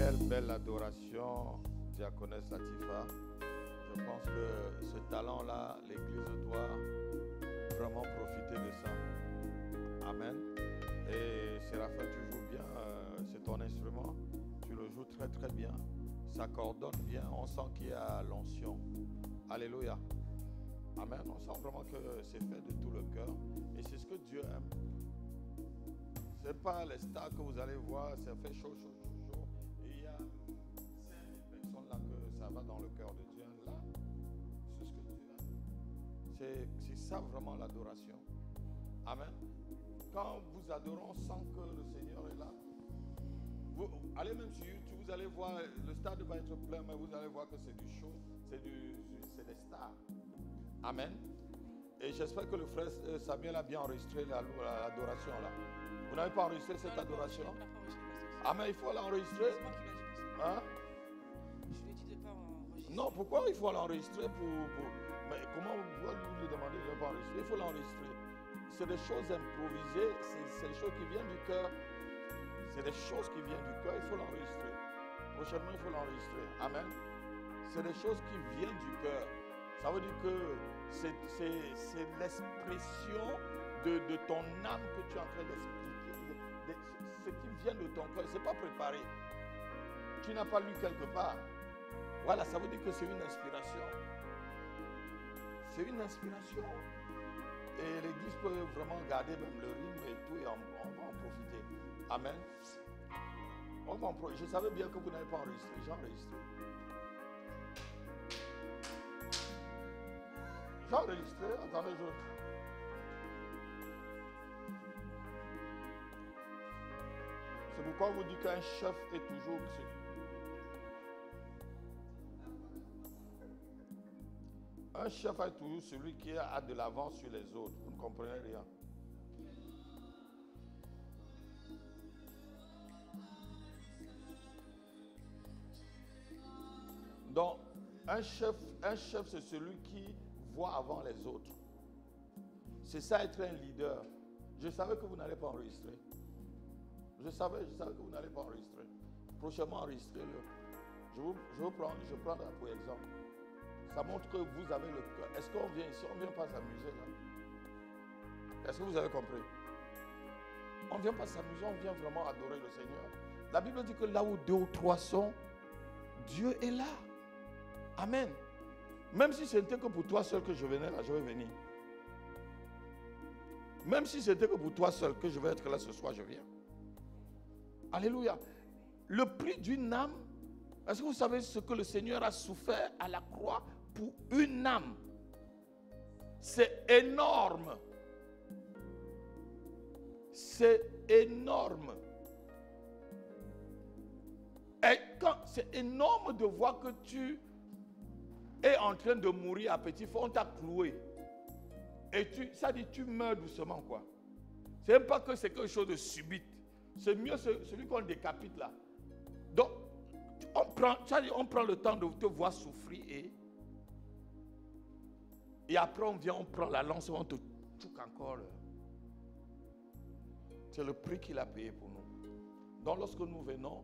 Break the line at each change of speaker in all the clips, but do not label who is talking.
Quelle belle adoration, diaconesse Latifa. Je pense que ce talent-là, l'Église doit vraiment profiter de ça. Amen. Et Séraphin, tu joues bien, c'est ton instrument. Tu le joues très très bien. Ça coordonne bien, on sent qu'il y a l'onction. Alléluia. Amen. On sent vraiment que c'est fait de tout le cœur. Et c'est ce que Dieu aime. Ce n'est pas les stars que vous allez voir, ça fait chaud, chaud, chaud, chaud. Et il y a 5000 personnes là que ça va dans le cœur de Dieu. Là, c'est ce que Dieu aime. C'est ça vraiment l'adoration. Amen. Quand vous adorez, on sent que le Seigneur est là. Vous allez même sur YouTube, vous allez voir, le stade va être plein, mais vous allez voir que c'est du show, c'est des stars. Amen. Et j'espère que le frère Samuel a bien enregistré l'adoration là. Vous n'avez pas enregistré cette adoration? Ah, mais il faut l'enregistrer.
C'est moi qui l'ai dit,
Hein?
Je lui ai dit de ne pas enregistrer.
Non, pourquoi il faut l'enregistrer Mais comment vous lui demandez de ne pas enregistrer? Il faut l'enregistrer. C'est des choses improvisées, c'est des choses qui viennent du cœur. C'est des choses qui viennent du cœur, il faut l'enregistrer. Prochainement, il faut l'enregistrer. Amen. C'est des choses qui viennent du cœur. Ça veut dire que c'est l'expression de ton âme que tu es en train d'expliquer. Ce qui vient de ton cœur, ce n'est pas préparé. Tu n'as pas lu quelque part. Voilà, ça veut dire que c'est une inspiration. C'est une inspiration. Et l'Église peut vraiment garder même le rythme et tout, et on va en profiter. Amen. On va en profiter. Je savais bien que vous n'avez pas enregistré. J'ai enregistré. J'ai enregistré. Attendez, c'est pourquoi on vous dit qu'un chef est toujours... Un chef est toujours celui qui a de l'avance sur les autres. Vous ne comprenez rien. Donc, un chef c'est celui qui voit avant les autres. C'est ça être un leader. Je savais que vous n'allez pas enregistrer. Je savais que vous n'allez pas enregistrer. Prochainement, enregistrez-le. Je prendrai pour exemple. Ça montre que vous avez le cœur. Est-ce qu'on vient ici? On ne vient pas s'amuser là. Est-ce que vous avez compris? On ne vient pas s'amuser, on vient vraiment adorer le Seigneur. La Bible dit que là où 2 ou 3 sont, Dieu est là. Amen. Même si ce n'était que pour toi seul que je venais là, je vais venir. Même si c'était que pour toi seul que je vais être là ce soir, je viens. Alléluia. Le prix d'une âme, est-ce que vous savez ce que le Seigneur a souffert à la croix pour une âme? C'est énorme. C'est énorme. Et quand c'est énorme de voir que tu es en train de mourir à petit feu, on t'a cloué. Et ça dit tu meurs doucement quoi. C'est même pas que c'est quelque chose de subite. C'est mieux celui qu'on décapite là. Donc, on prend le temps de te voir souffrir et après on vient, on prend la lance, on te touche encore. C'est le prix qu'il a payé pour nous. Donc lorsque nous venons,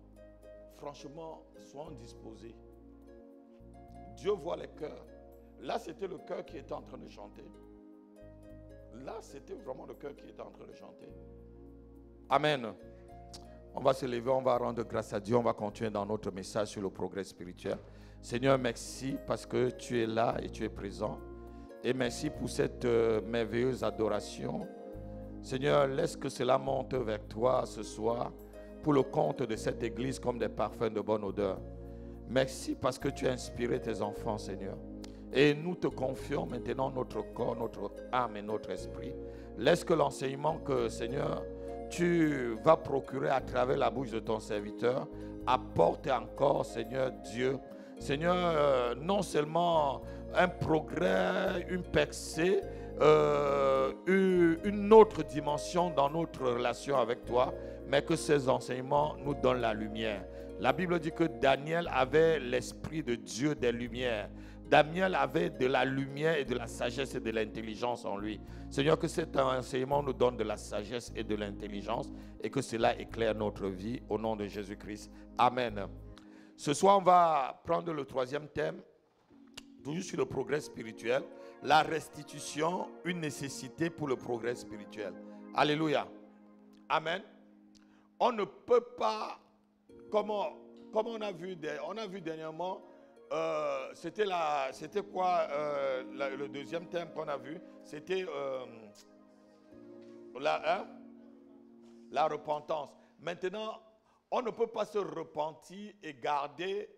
franchement, soyons disposés. Dieu voit les cœurs. Là, c'était le cœur qui était en train de chanter. Là, c'était vraiment le cœur qui était en train de chanter. Amen. On va se lever, on va rendre grâce à Dieu, on va continuer dans notre message sur le progrès spirituel. Seigneur, merci parce que tu es là et tu es présent. Et merci pour cette merveilleuse adoration. Seigneur, laisse que cela monte vers toi ce soir pour le compte de cette église comme des parfums de bonne odeur. Merci parce que tu as inspiré tes enfants, Seigneur. Et nous te confions maintenant notre corps, notre âme et notre esprit. Laisse que l'enseignement que, Seigneur, tu vas procurer à travers la bouche de ton serviteur apporte encore, Seigneur Dieu, Seigneur, non seulement un progrès, une percée, une autre dimension dans notre relation avec toi, mais que ces enseignements nous donnent la lumière. La Bible dit que Daniel avait l'esprit de Dieu des lumières. Daniel avait de la lumière et de la sagesse et de l'intelligence en lui. Seigneur, que cet enseignement nous donne de la sagesse et de l'intelligence et que cela éclaire notre vie au nom de Jésus-Christ. Amen. Ce soir, on va prendre le troisième thème, toujours sur le progrès spirituel. La restitution, une nécessité pour le progrès spirituel. Alléluia. Amen. On ne peut pas, comme on a vu dernièrement, c'était quoi le deuxième thème qu'on a vu? C'était la repentance. Maintenant, on ne peut pas se repentir et garder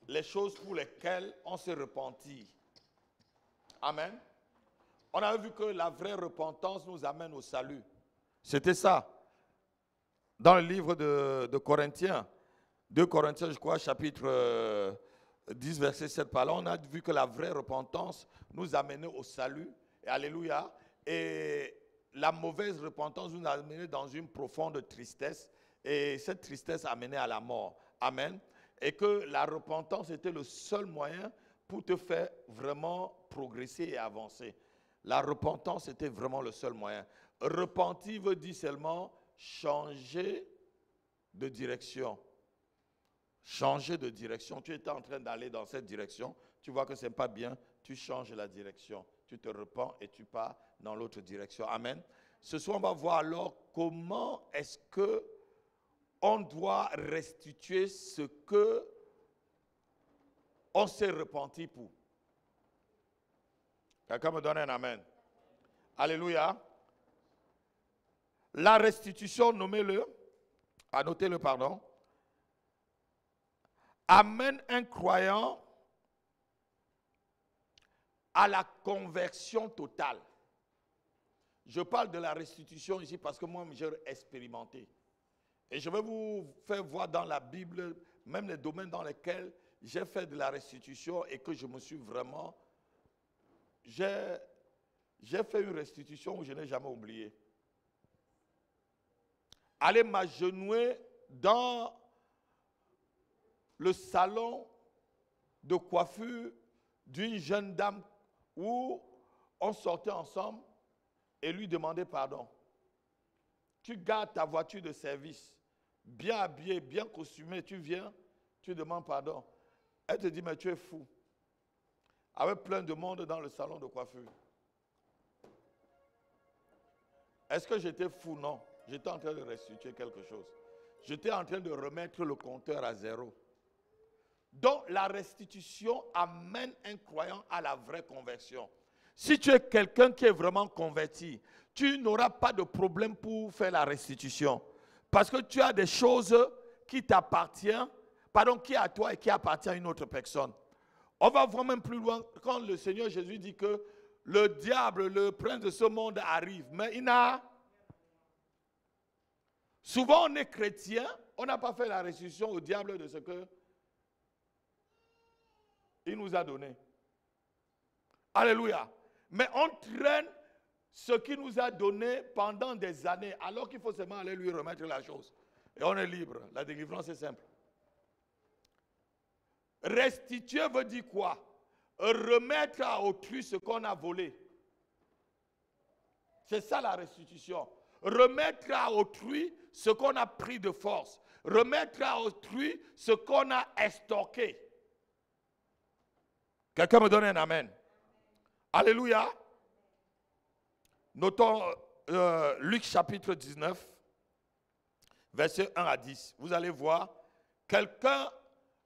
les choses pour lesquelles on se repentit. Amen. On a vu que la vraie repentance nous amène au salut. C'était ça. Dans le livre de Corinthiens, 2 Corinthiens, je crois, chapitre 10, verset 7 par là, on a vu que la vraie repentance nous amenait au salut. Et alléluia. Et la mauvaise repentance nous amenait dans une profonde tristesse. Et cette tristesse amenait à la mort. Amen. Et que la repentance était le seul moyen pour te faire vraiment progresser et avancer. La repentance était vraiment le seul moyen. Repentir veut dire seulement changer de direction. Changer de direction. Tu étais en train d'aller dans cette direction. Tu vois que ce n'est pas bien. Tu changes la direction. Tu te repens et tu pars dans l'autre direction. Amen. Ce soir, on va voir alors comment est-ce que on doit restituer ce que on s'est repenti pour. Quelqu'un me donne un amen. Alléluia. La restitution, annotez-le, pardon, amène un croyant à la conversion totale. Je parle de la restitution ici parce que moi, j'ai expérimenté. Et je vais vous faire voir dans la Bible, même les domaines dans lesquels j'ai fait de la restitution et que je me suis vraiment... J'ai fait une restitution où je n'ai jamais oublié. Aller m'agenouiller dans le salon de coiffure d'une jeune dame où on sortait ensemble et lui demander pardon. Tu gardes ta voiture de service, bien habillée, bien costumée, tu viens, tu demandes pardon. Elle te dit, mais tu es fou. Avec plein de monde dans le salon de coiffure. Est-ce que j'étais fou? Non. J'étais en train de restituer quelque chose. J'étais en train de remettre le compteur à zéro. Donc, la restitution amène un croyant à la vraie conversion. Si tu es quelqu'un qui est vraiment converti, tu n'auras pas de problème pour faire la restitution. Parce que tu as des choses qui t'appartiennent, qui est à toi et qui appartient à une autre personne. On va voir même plus loin quand le Seigneur Jésus dit que le diable, le prince de ce monde arrive. Mais il n'a... Souvent on est chrétien, on n'a pas fait la restitution au diable de ce que il nous a donné. Alléluia. Mais on traîne ce qu'il nous a donné pendant des années, alors qu'il faut seulement aller lui remettre la chose. Et on est libre. La délivrance est simple. Restituer veut dire quoi? Remettre à autrui ce qu'on a volé. C'est ça la restitution. Remettre à autrui ce qu'on a pris de force. Remettre à autrui ce qu'on a estorqué. Quelqu'un me donne un amen. Alléluia. Notons Luc chapitre 19, versets 1 à 10. Vous allez voir, quelqu'un,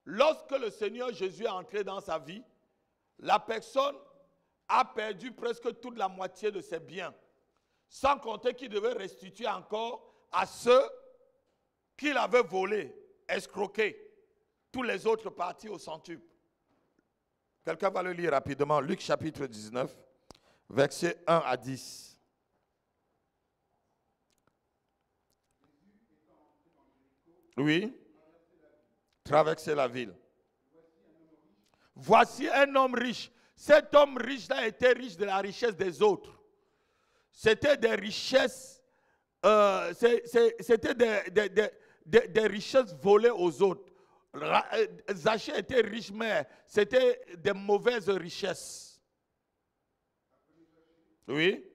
lorsque le Seigneur Jésus est entré dans sa vie, la personne a perdu presque toute la moitié de ses biens. Sans compter qu'il devait restituer encore à ceux qu'il avait volés, escroqués, tous les autres partis au centuple. Quelqu'un va le lire rapidement. Luc chapitre 19, versets 1 à 10. Oui. Traverser la ville. Voici un homme riche. Cet homme riche-là était riche de la richesse des autres. C'était des richesses, c'était des richesses volées aux autres. Zachée était riche, mais c'était des mauvaises richesses. Oui.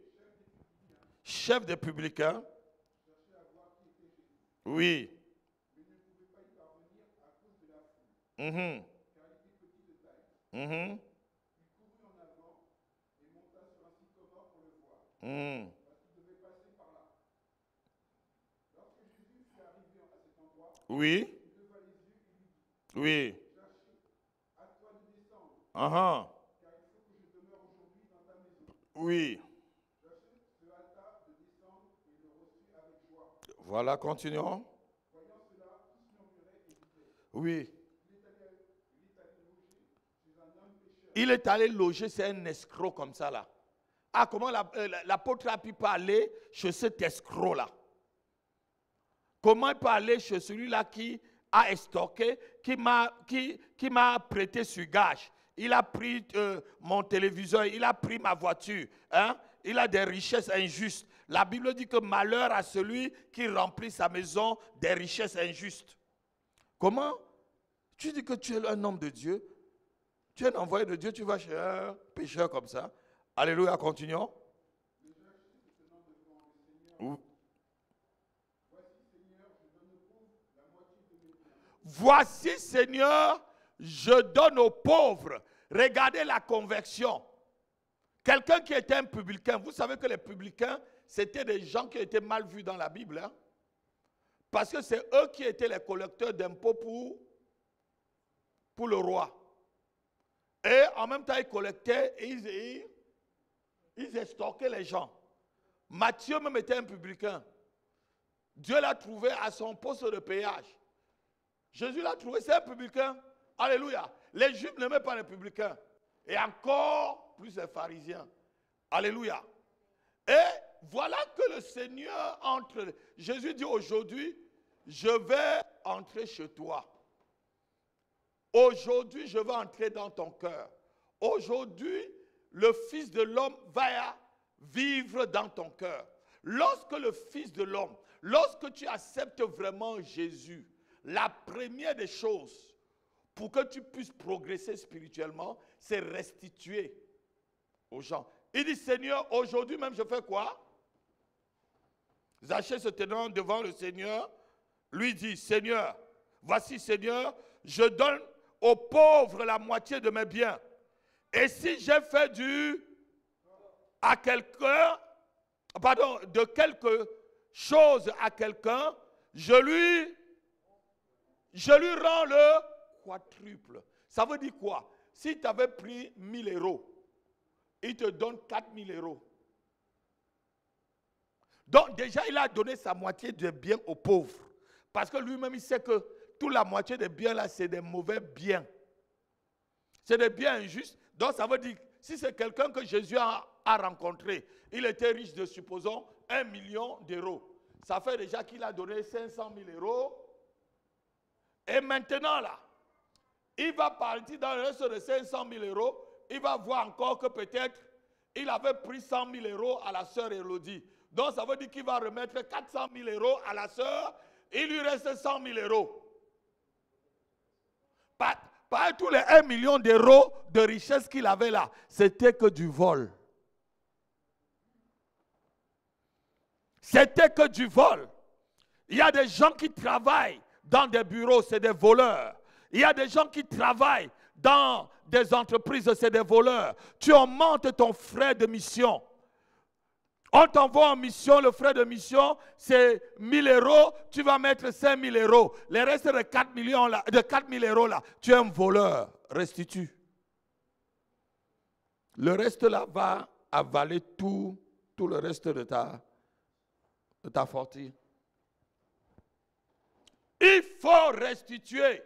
Chef des publicains. Oui. Mhm. Mhm. Mhm. Oui. Oui. Ah. Oui. Voilà, continuons. Oui. Il est allé loger, c'est un escroc comme ça là. Ah, comment l'apôtre a pu parler chez cet escroc-là? Comment il peut aller chez celui-là qui a estorqué, qui m'a prêté sur gage? Il a pris mon téléviseur, il a pris ma voiture. Hein? Il a des richesses injustes. La Bible dit que malheur à celui qui remplit sa maison des richesses injustes. Comment? Tu dis que tu es un homme de Dieu. Tu es un envoyé de Dieu, tu vas chez un pécheur comme ça. Alléluia, continuons. Voici, Seigneur, je donne aux pauvres. Regardez la conversion. Quelqu'un qui était un publicain, vous savez que les publicains, c'était des gens qui étaient mal vus dans la Bible. Hein? Parce que c'est eux qui étaient les collecteurs d'impôts pour le roi. Et en même temps, ils collectaient et ils estorquaient les gens. Matthieu même était un publicain. Dieu l'a trouvé à son poste de péage. Jésus l'a trouvé, c'est un publicain. Alléluia. Les Juifs n'aimaient pas les publicains. Et encore plus les pharisiens. Alléluia. Et voilà que le Seigneur entre. Jésus dit aujourd'hui, je vais entrer chez toi. Aujourd'hui, je vais entrer dans ton cœur. Aujourd'hui, le Fils de l'homme va vivre dans ton cœur. Lorsque le Fils de l'homme, lorsque tu acceptes vraiment Jésus, la première des choses pour que tu puisses progresser spirituellement, c'est restituer aux gens. Il dit, Seigneur, aujourd'hui même je fais quoi? Zachée se tenant devant le Seigneur, lui dit, Seigneur, voici Seigneur, je donne aux pauvres la moitié de mes biens. Et si j'ai fait à quelqu'un, pardon, de quelque chose à quelqu'un, je lui rends le quadruple. Ça veut dire quoi? Si tu avais pris 1000 euros, il te donne 4000 euros. Donc déjà, il a donné sa moitié de biens aux pauvres. Parce que lui-même, il sait que toute la moitié des biens là, c'est des mauvais biens. C'est des biens injustes. Donc ça veut dire, si c'est quelqu'un que Jésus a rencontré, il était riche de, supposons, 1 million d'euros. Ça fait déjà qu'il a donné 500 000 euros. Et maintenant là, il va partir dans le reste de 500 000 euros. Il va voir encore que peut-être il avait pris 100 000 euros à la sœur Élodie. Donc ça veut dire qu'il va remettre 400 000 euros à la sœur. Il lui reste 100 000 euros. Pas tous les 1 million d'euros de richesse qu'il avait là. C'était que du vol. C'était que du vol. Il y a des gens qui travaillent dans des bureaux, c'est des voleurs. Il y a des gens qui travaillent dans des entreprises, c'est des voleurs. Tu augmentes ton frais de mission. On t'envoie en mission, le frais de mission, c'est 1000 euros, tu vas mettre 5000 euros. Les restes de 4 millions là, de 4000 euros là, tu es un voleur, restitue. Le reste là va avaler tout le reste de ta fortune. Il faut restituer.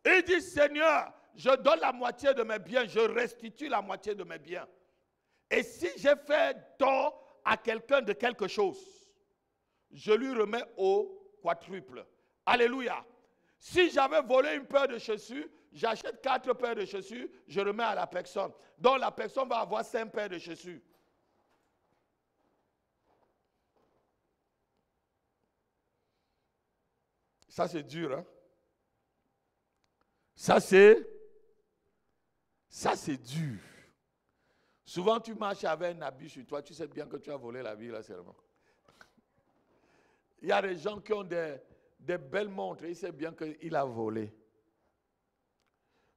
Il dit, Seigneur, je donne la moitié de mes biens, je restitue la moitié de mes biens. Et si j'ai fait tort à quelqu'un de quelque chose, je lui remets au quadruple. Alléluia. Si j'avais volé une paire de chaussures, j'achète 4 paires de chaussures, je remets à la personne. Donc la personne va avoir 5 paires de chaussures. Ça c'est dur, hein? Ça c'est dur. Souvent, tu marches avec un habit sur toi, tu sais bien que tu as volé la vie là seulement. Il y a des gens qui ont des belles montres, ils savent bien qu'il a volé.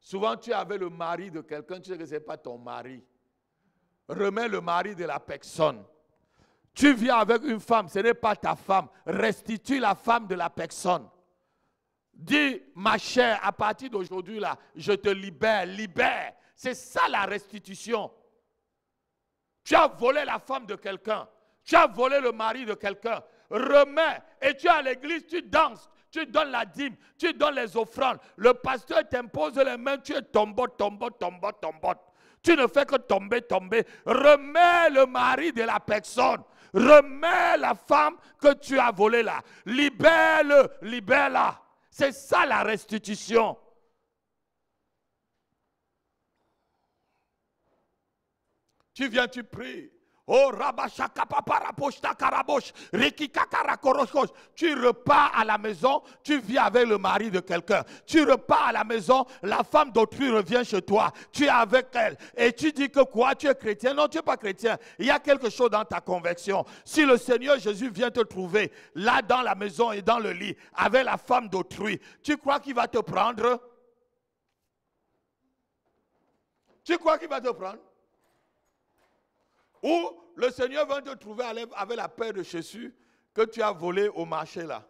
Souvent, tu es avec le mari de quelqu'un, tu sais que ce n'est pas ton mari. Remets le mari de la personne. Tu viens avec une femme, ce n'est pas ta femme. Restitue la femme de la personne. Dis, ma chère, à partir d'aujourd'hui, là, je te libère, libère. C'est ça la restitution. Tu as volé la femme de quelqu'un. Tu as volé le mari de quelqu'un. Remets. Et tu es à l'église, tu danses. Tu donnes la dîme. Tu donnes les offrandes. Le pasteur t'impose les mains. Tu es tombote. Tu ne fais que tomber. Remets le mari de la personne. Remets la femme que tu as volée là. Libère-le. Libère-la. C'est ça la restitution. Tu viens, tu pries. Oh, tu repars à la maison, tu vis avec le mari de quelqu'un. Tu repars à la maison, la femme d'autrui revient chez toi. Tu es avec elle. Et tu dis que quoi? Tu es chrétien? Non, tu n'es pas chrétien. Il y a quelque chose dans ta conviction. Si le Seigneur Jésus vient te trouver là dans la maison et dans le lit avec la femme d'autrui, tu crois qu'il va te prendre? Tu crois qu'il va te prendre? Ou le Seigneur va te trouver avec la paire de chaussures que tu as volé au marché là.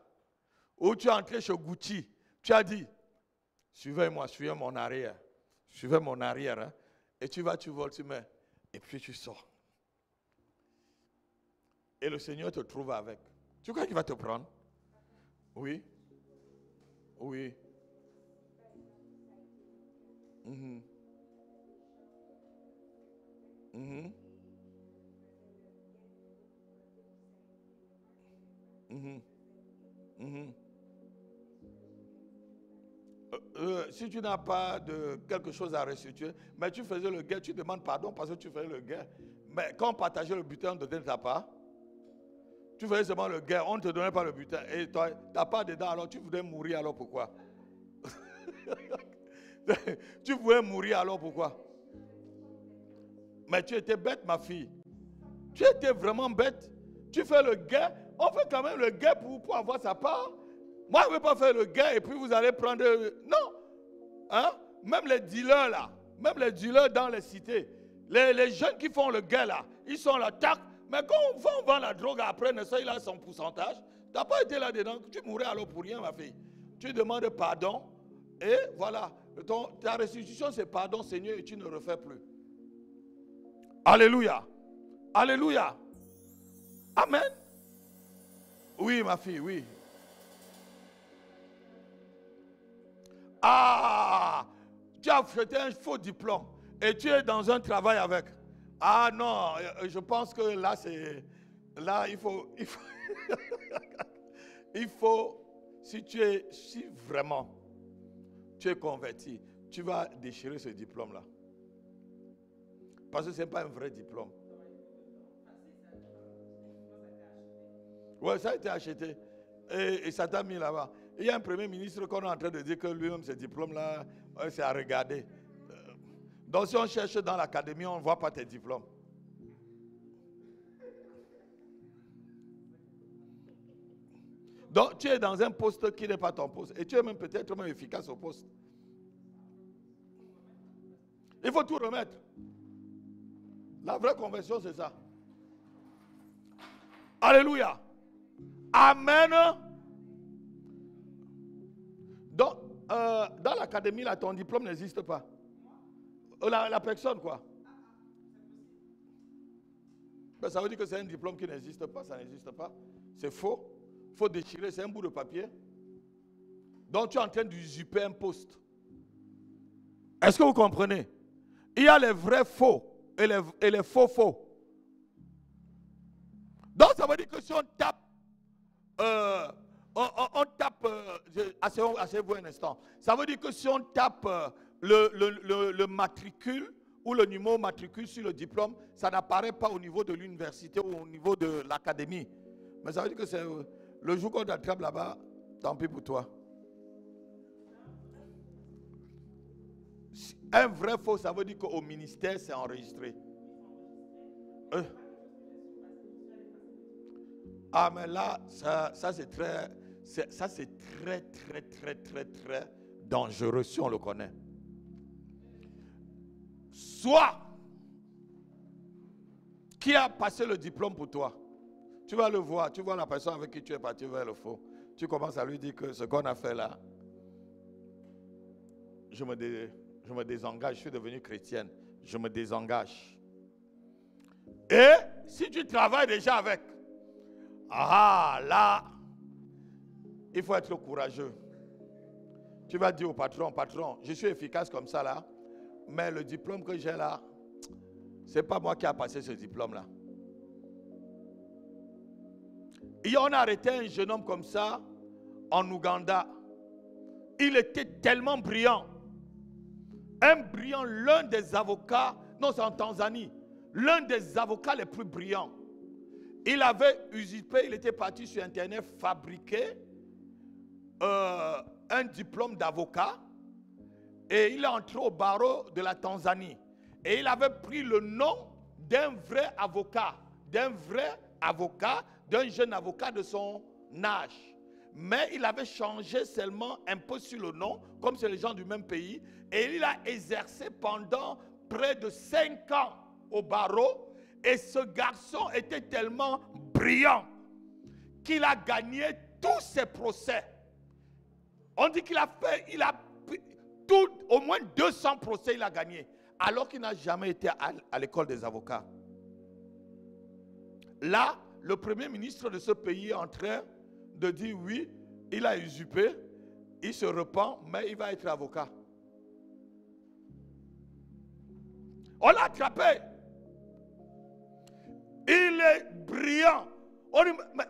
Ou tu es entré chez Gucci. Tu as dit, suivez-moi, suivez mon arrière. Suivez mon arrière. Hein. Et tu vas, tu voles, tu mets. Et puis tu sors. Et le Seigneur te trouve avec. Tu crois qu'il va te prendre? Oui. Oui. Mhm. Mhm. Mhm. Mhm. Si tu n'as pas de quelque chose à restituer, mais tu faisais le guet, tu demandes pardon parce que tu faisais le guet. Mais quand on partageait le butin, on te donnait ta part. Tu faisais seulement le guet, on ne te donnait pas le butin. Et tu n'as pas dedans, alors tu voulais mourir, alors pourquoi? Tu voulais mourir, alors pourquoi? Mais tu étais bête, ma fille. Tu étais vraiment bête. Tu fais le guet. On fait quand même le guet pour avoir sa part. Moi, je ne veux pas faire le guet et puis vous allez prendre... Non. Hein? Même les dealers là, même les dealers dans les cités, les jeunes qui font le guet là, ils sont là, tac. Mais quand on vend la drogue après, il a son pourcentage. Tu n'as pas été là-dedans. Tu mourrais alors pour rien, ma fille. Tu demandes pardon et voilà. Ta restitution, c'est pardon, Seigneur, et tu ne refais plus. Alléluia. Alléluia. Amen. Oui, ma fille, oui. Ah, tu as fait un faux diplôme et tu es dans un travail avec. Ah non, je pense que là, c'est... Là, il faut il faut, si vraiment tu es converti, tu vas déchirer ce diplôme-là. Parce que ce n'est pas un vrai diplôme. Oui, ça a été acheté. Et ça t'a mis là-bas. Il y a un premier ministre qu'on est en train de dire que lui-même, ce diplôme-là, c'est à regarder. Donc si on cherche dans l'académie, on ne voit pas tes diplômes. Donc tu es dans un poste qui n'est pas ton poste. Et tu es même peut-être même efficace au poste. Il faut tout remettre. La vraie conversion, c'est ça. Alléluia. Amen. Donc, dans l'académie, là, ton diplôme n'existe pas. La personne, quoi. Ben, ça veut dire que c'est un diplôme qui n'existe pas, ça n'existe pas. C'est faux. Il faut déchirer, c'est un bout de papier. Donc, tu es en train d'usurper un poste. Est-ce que vous comprenez? Il y a les vrais faux et les faux faux. Donc, ça veut dire que si on tape, asseyez-vous un instant. Ça veut dire que si on tape le matricule ou le numéro matricule sur le diplôme, ça n'apparaît pas au niveau de l'université ou au niveau de l'académie. Mais ça veut dire que c'est le jour qu'on t'attrape là-bas, tant pis pour toi. Un vrai faux, ça veut dire qu'au ministère, c'est enregistré. Ah, mais là, ça c'est très dangereux si on le connaît. Soit qui a passé le diplôme pour toi. Tu vas le voir, tu vois la personne avec qui tu es parti vers le faux. Tu commences à lui dire que ce qu'on a fait là, je me désengage, je suis devenu chrétienne, je me désengage. Et si tu travailles déjà avec, là, il faut être courageux. Tu vas dire au patron, patron, je suis efficace comme ça là, mais le diplôme que j'ai là, c'est pas moi qui a passé ce diplôme là. Et on a arrêté un jeune homme comme ça en Ouganda. Il était tellement brillant. Un brillant, l'un des avocats, non c'est en Tanzanie, l'un des avocats les plus brillants. Il avait usurpé, il était parti sur internet fabriquer un diplôme d'avocat et il est entré au barreau de la Tanzanie. Et il avait pris le nom d'un vrai avocat, d'un jeune avocat de son âge. Mais il avait changé seulement un peu sur le nom, comme c'est les gens du même pays. Et il a exercé pendant près de 5 ans au barreau. Et ce garçon était tellement brillant qu'il a gagné tous ses procès. On dit qu'il a fait, au moins 200 procès il a gagné. Alors qu'il n'a jamais été à l'école des avocats. Là, le premier ministre de ce pays est en train de dire oui, il a usurpé, il se repent, mais il va être avocat. On l'a attrapé. Il est brillant.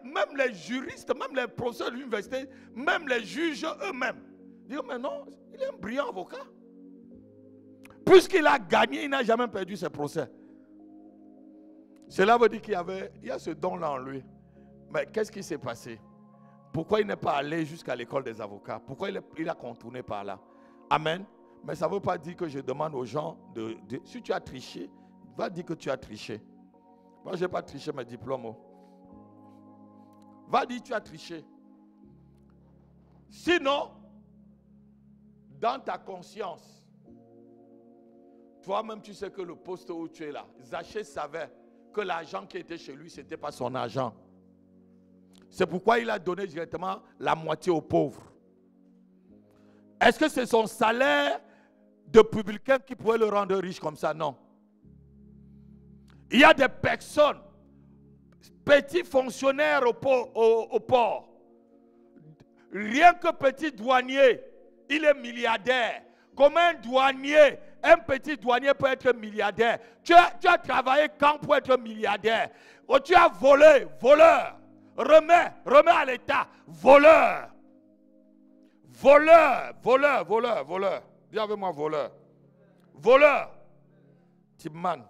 Même les juristes, même les professeurs de l'université, même les juges eux-mêmes disent mais non, il est un brillant avocat. Puisqu'il a gagné, il n'a jamais perdu ses procès. Cela veut dire qu'il y a ce don-là en lui. Mais qu'est-ce qui s'est passé? Pourquoi il n'est pas allé jusqu'à l'école des avocats? Pourquoi il a contourné par là? Amen. Mais ça ne veut pas dire que je demande aux gens si tu as triché, va dire que tu as triché. Moi, je n'ai pas triché mes diplômes. Va dire que tu as triché. Sinon, dans ta conscience, toi-même, tu sais que le poste où tu es là, Zachée savait que l'argent qui était chez lui, ce n'était pas son argent. C'est pourquoi il a donné directement la moitié aux pauvres. Est-ce que c'est son salaire de publicain qui pourrait le rendre riche comme ça? Non. Il y a des personnes, petits fonctionnaires au port. Rien que petit douanier, il est milliardaire. Comme un douanier, un petit douanier peut être milliardaire. Tu as travaillé quand pour être milliardaire? Oh, tu as volé, voleur. Remets à l'État, voleur. Voleur. Dis avec moi, voleur. Voleur. Timman.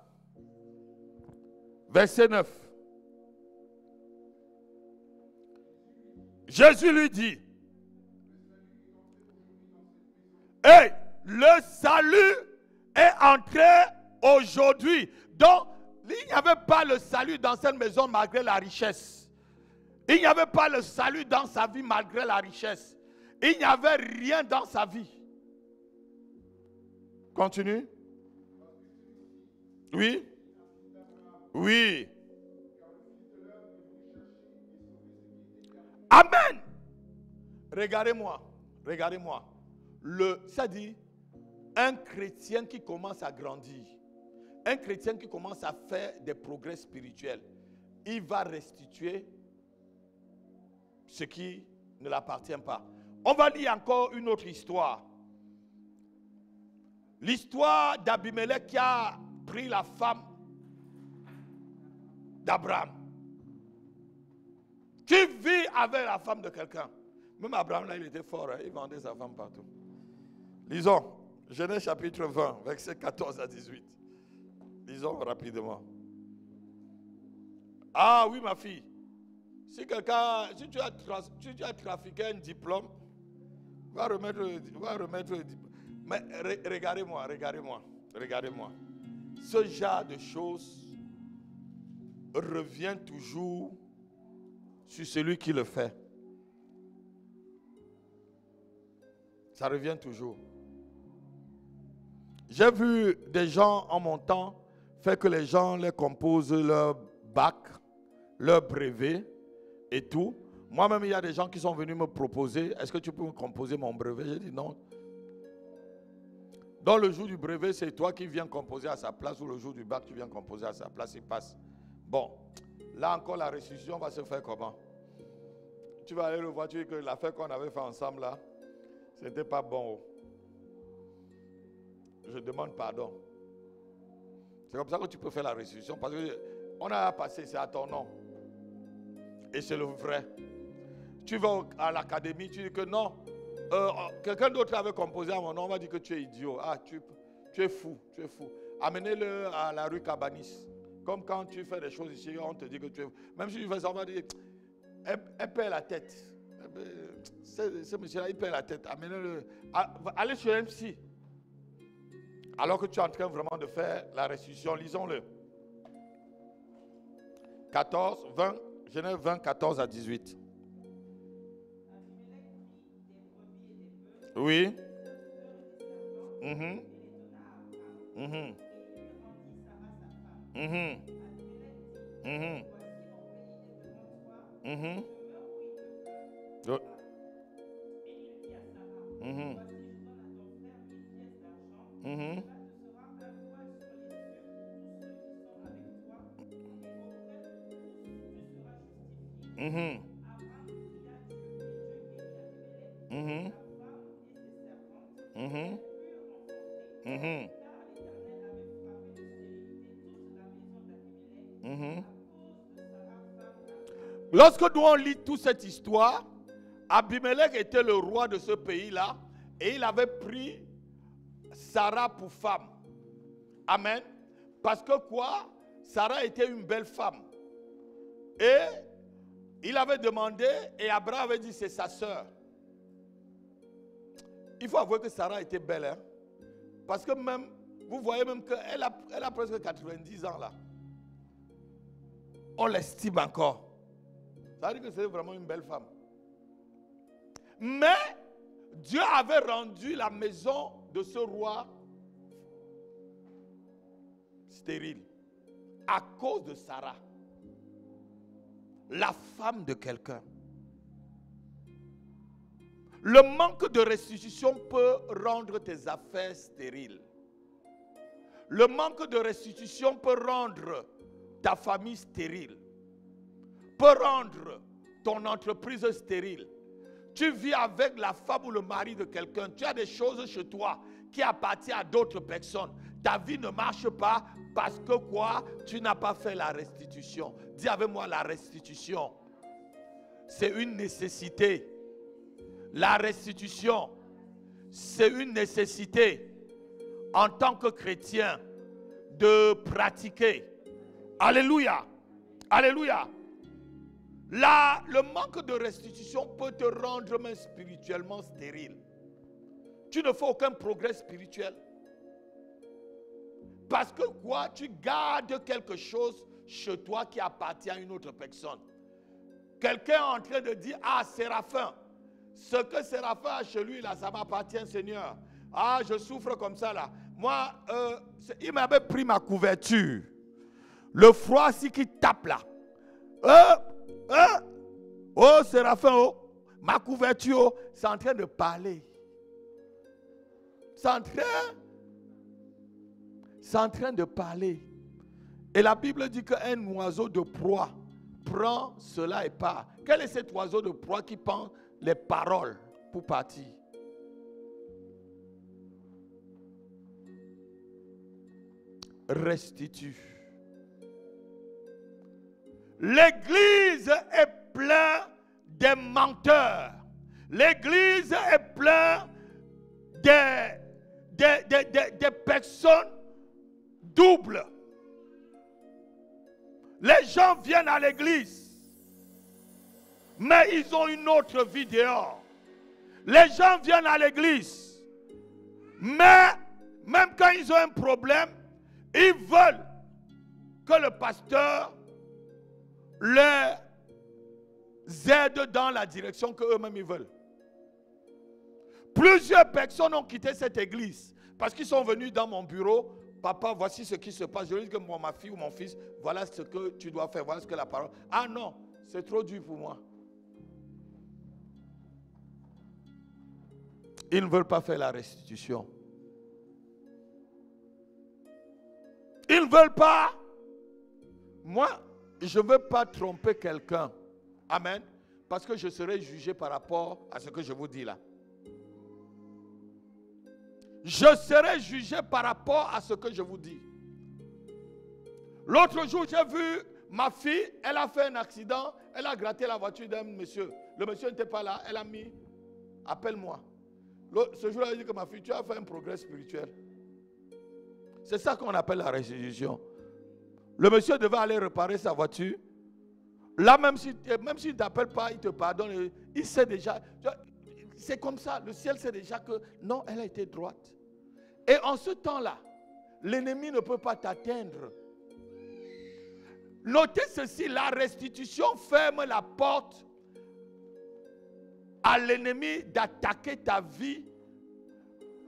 Verset 9. Jésus lui dit, hey, le salut est entré aujourd'hui. Donc, il n'y avait pas le salut dans cette maison malgré la richesse. Il n'y avait pas le salut dans sa vie malgré la richesse. Il n'y avait rien dans sa vie. Continue. Oui. Oui. Amen. Regardez-moi. Ça dit, un chrétien qui commence à grandir, un chrétien qui commence à faire des progrès spirituels, il va restituer ce qui ne l'appartient pas. On va lire encore une autre histoire. L'histoire d'Abimelech qui a pris la femme d'Abraham. Qui vit avec la femme de quelqu'un. Même Abraham là, il était fort, hein? Il vendait sa femme partout. Lisons, Genèse chapitre 20, versets 14 à 18. Lisons rapidement. Ah oui, ma fille. Si tu as trafiqué un diplôme, va remettre le diplôme. Mais regardez-moi. Ce genre de choses revient toujours sur celui qui le fait. Ça revient toujours. J'ai vu des gens en montant faire que les gens les composent leur bac, leur brevet et tout. Moi-même, il y a des gens qui sont venus me proposer, est-ce que tu peux me composer mon brevet? J'ai dit non. Dans le jour du brevet, c'est toi qui viens composer à sa place, ou le jour du bac, tu viens composer à sa place, il passe. Bon, là encore, la restitution va se faire comment? Tu vas aller le voir, tu dis que l'affaire qu'on avait fait ensemble là, c'était pas bon. Je demande pardon. C'est comme ça que tu peux faire la restitution, parce qu'on a passé, c'est à ton nom. Et c'est le vrai. Tu vas à l'académie, tu dis que non, quelqu'un d'autre avait composé à mon nom, on va dire que tu es idiot. Ah, tu es fou, tu es fou. Amenez-le à la rue Cabanis. Comme quand tu fais des choses ici, on te dit que tu es fou. Même si tu fais ça, on va dire, elle perd la tête. Ce monsieur-là, il perd la tête. Amenez-le. Allez sur MC. Alors que tu es en train vraiment de faire la restitution, lisons-le. 14, 20, Genèse 20, 14 à 18. Oui. Mhm. Mhm. Mhm. Mhm. Mhm. Mhm. Mhm. Mhm. Mhm. Mhm. Mhm. Mhm. Lorsque nous on lit toute cette histoire, Abimelech était le roi de ce pays-là et il avait pris Sarah pour femme. Amen. Parce que quoi? Sarah était une belle femme. Et il avait demandé et Abraham avait dit c'est sa sœur. Il faut avouer que Sarah était belle. Hein? Parce que même, vous voyez même qu'elle a presque 90 ans là. On l'estime encore. Ça veut dire que c'est vraiment une belle femme. Mais Dieu avait rendu la maison de ce roi stérile à cause de Sarah, la femme de quelqu'un. Le manque de restitution peut rendre tes affaires stériles. Le manque de restitution peut rendre ta famille stérile, peut rendre ton entreprise stérile. Tu vis avec la femme ou le mari de quelqu'un, tu as des choses chez toi qui appartiennent à d'autres personnes. Ta vie ne marche pas parce que quoi? Tu n'as pas fait la restitution. Dis avec moi, la restitution, c'est une nécessité. La restitution, c'est une nécessité en tant que chrétien de pratiquer. Alléluia. Alléluia. Là, le manque de restitution peut te rendre même spirituellement stérile. Tu ne fais aucun progrès spirituel. Parce que quoi? Tu gardes quelque chose chez toi qui appartient à une autre personne. Quelqu'un est en train de dire, ah, Séraphin, ce que Séraphin a chez lui, là, ça m'appartient, Seigneur. Ah, je souffre comme ça, là. Moi, il m'avait pris ma couverture. Le froid, aussi qui tape, là. Oh, Séraphin, oh, ma couverture, oh, c'est en train de parler. C'est en train de parler. Et la Bible dit qu'un oiseau de proie prend cela et part. Quel est cet oiseau de proie qui prend les paroles pour partir? Restitue. L'église est pleine de menteurs. L'église est pleine de personnes doubles. Les gens viennent à l'église, mais ils ont une autre vie dehors. Les gens viennent à l'église, mais même quand ils ont un problème, ils veulent que le pasteur les aide dans la direction qu'eux-mêmes ils veulent. Plusieurs personnes ont quitté cette église Parce qu'ils sont venus dans mon bureau. Papa, voici ce qui se passe. Je lui dis que ma fille ou mon fils, voilà ce que tu dois faire. Voilà ce que la parole. Ah non, c'est trop dur pour moi. Ils ne veulent pas faire la restitution. Ils ne veulent pas. Moi, je ne veux pas tromper quelqu'un. Amen. Parce que je serai jugé par rapport à ce que je vous dis là. Je serai jugé par rapport à ce que je vous dis. L'autre jour, j'ai vu ma fille, elle a fait un accident, elle a gratté la voiture d'un monsieur. Le monsieur n'était pas là, elle a mis, appelle-moi. Ce jour-là, elle a dit que ma fille, tu as fait un progrès spirituel. C'est ça qu'on appelle la restitution. Le monsieur devait aller réparer sa voiture. Là, même s'il ne t'appelle pas, il te pardonne. Il sait déjà. C'est comme ça. Le ciel sait déjà que non, elle a été droite. Et en ce temps-là, l'ennemi ne peut pas t'atteindre. Notez ceci, la restitution ferme la porte à l'ennemi d'attaquer ta vie.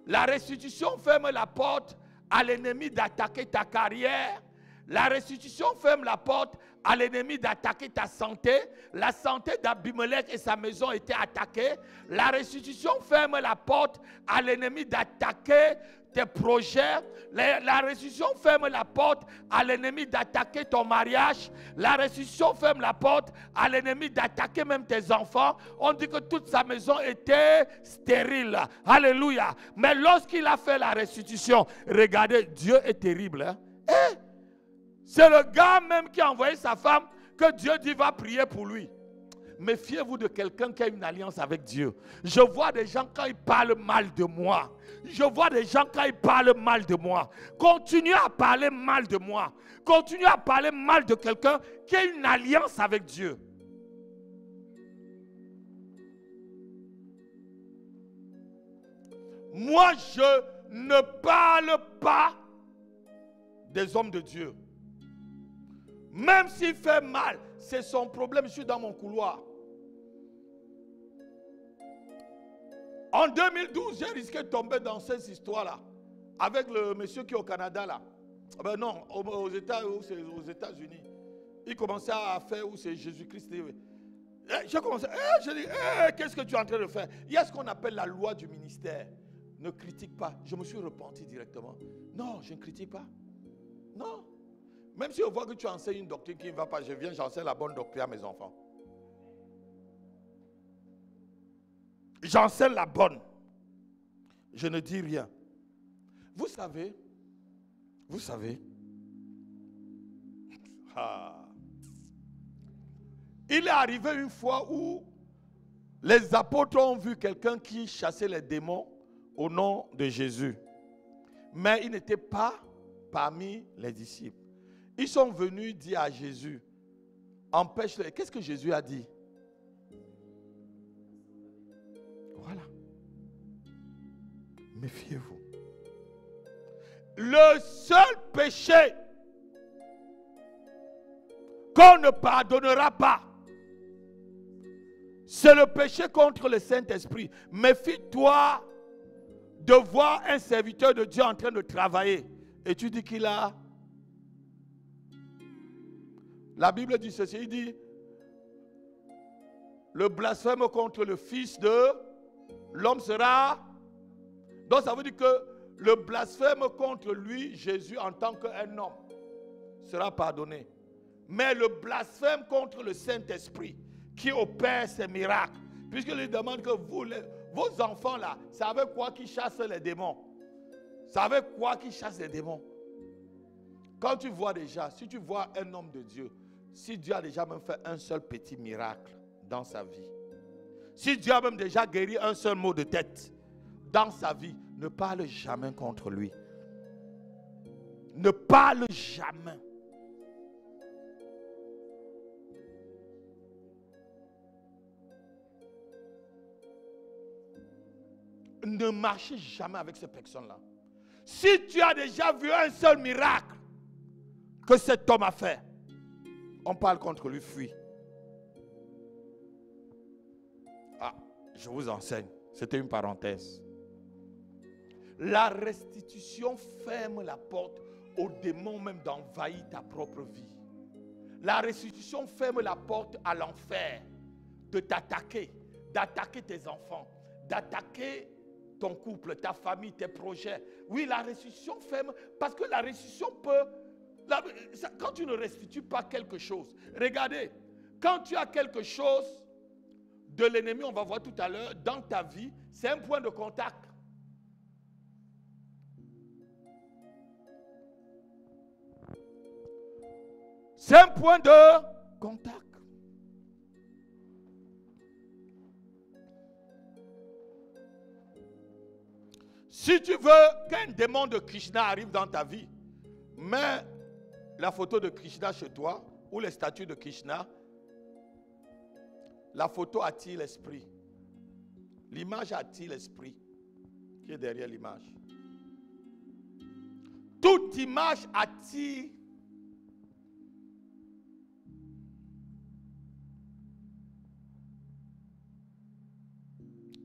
La restitution ferme la porte à l'ennemi d'attaquer ta carrière. La restitution ferme la porte à l'ennemi d'attaquer ta santé. La santé d'Abimelech et sa maison était attaquée. La restitution ferme la porte à l'ennemi d'attaquer tes projets. La restitution ferme la porte à l'ennemi d'attaquer ton mariage. La restitution ferme la porte à l'ennemi d'attaquer même tes enfants. On dit que toute sa maison était stérile. Alléluia. Mais lorsqu'il a fait la restitution, regardez, Dieu est terrible. Hein? C'est le gars même qui a envoyé sa femme que Dieu dit va prier pour lui. Méfiez-vous de quelqu'un qui a une alliance avec Dieu. Je vois des gens quand ils parlent mal de moi. Je vois des gens quand ils parlent mal de moi. Continuez à parler mal de moi. Continuez à parler mal de quelqu'un qui a une alliance avec Dieu. Moi, je ne parle pas des hommes de Dieu. Même s'il fait mal, c'est son problème, je suis dans mon couloir. En 2012, j'ai risqué de tomber dans cette histoire-là. Avec le monsieur qui est au Canada là. Ben non, aux États-Unis. Il commençait à faire où c'est Jésus-Christ. J'ai commencé, j'ai dit, qu'est-ce que tu es en train de faire? Il y a ce qu'on appelle la loi du ministère. Ne critique pas. Je me suis repenti directement. Non, je ne critique pas. Non. Même si on voit que tu enseignes une doctrine qui ne va pas, je viens, j'enseigne la bonne doctrine à mes enfants. J'enseigne la bonne. Je ne dis rien. Vous savez, il est arrivé une fois où les apôtres ont vu quelqu'un qui chassait les démons au nom de Jésus. Mais il n'était pas parmi les disciples. Ils sont venus dire à Jésus, empêche-les. Qu'est-ce que Jésus a dit? Voilà. Méfiez-vous. Le seul péché qu'on ne pardonnera pas, c'est le péché contre le Saint-Esprit. Méfie-toi de voir un serviteur de Dieu en train de travailler. Et tu dis qu'il a... La Bible dit ceci, il dit, le blasphème contre le Fils de l'homme sera... Donc ça veut dire que le blasphème contre lui, Jésus, en tant qu'un homme, sera pardonné. Mais le blasphème contre le Saint-Esprit, qui opère ces miracles, puisqu'il lui demande que vous, vos enfants là, savez quoi qui chasse les démons? Savez quoi qui chasse les démons? Quand tu vois déjà, si tu vois un homme de Dieu, si Dieu a déjà même fait un seul petit miracle dans sa vie, si Dieu a même déjà guéri un seul mot de tête dans sa vie, ne parle jamais contre lui. Ne parle jamais. Ne marchez jamais avec ces personnes-là. Si tu as déjà vu un seul miracle que cet homme a fait, on parle contre lui, fuis. Ah, je vous enseigne. C'était une parenthèse. La restitution ferme la porte aux démons même d'envahir ta propre vie. La restitution ferme la porte à l'enfer de t'attaquer, d'attaquer tes enfants, d'attaquer ton couple, ta famille, tes projets. Oui, la restitution ferme, parce que la restitution peut... quand tu ne restitues pas quelque chose, regardez, quand tu as quelque chose de l'ennemi, on va voir tout à l'heure, dans ta vie, c'est un point de contact. C'est un point de contact. Si tu veux qu'un démon de Krishna arrive dans ta vie, mets la photo de Krishna chez toi ou les statues de Krishna. La photo attire l'esprit. L'image attire l'esprit qui est derrière l'image. Toute image attire.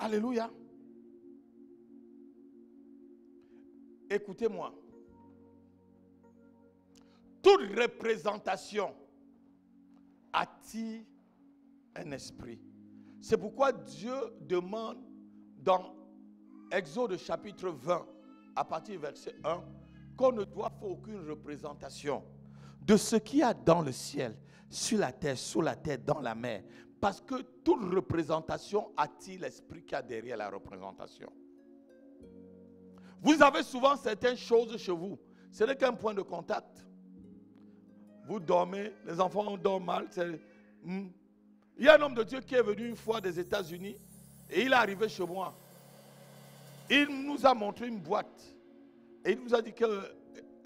Alléluia. Écoutez-moi. Toute représentation attire un esprit. C'est pourquoi Dieu demande dans Exode chapitre 20, à partir du verset 1, qu'on ne doit faire aucune représentation de ce qu'il y a dans le ciel, sur la terre, sous la terre, dans la mer. Parce que toute représentation attire l'esprit qu'il y a derrière la représentation. Vous avez souvent certaines choses chez vous. Ce n'est qu'un point de contact. Vous dormez, les enfants dorment mal. Il y a un homme de Dieu qui est venu une fois des États-Unis et il est arrivé chez moi. Il nous a montré une boîte et il nous a dit que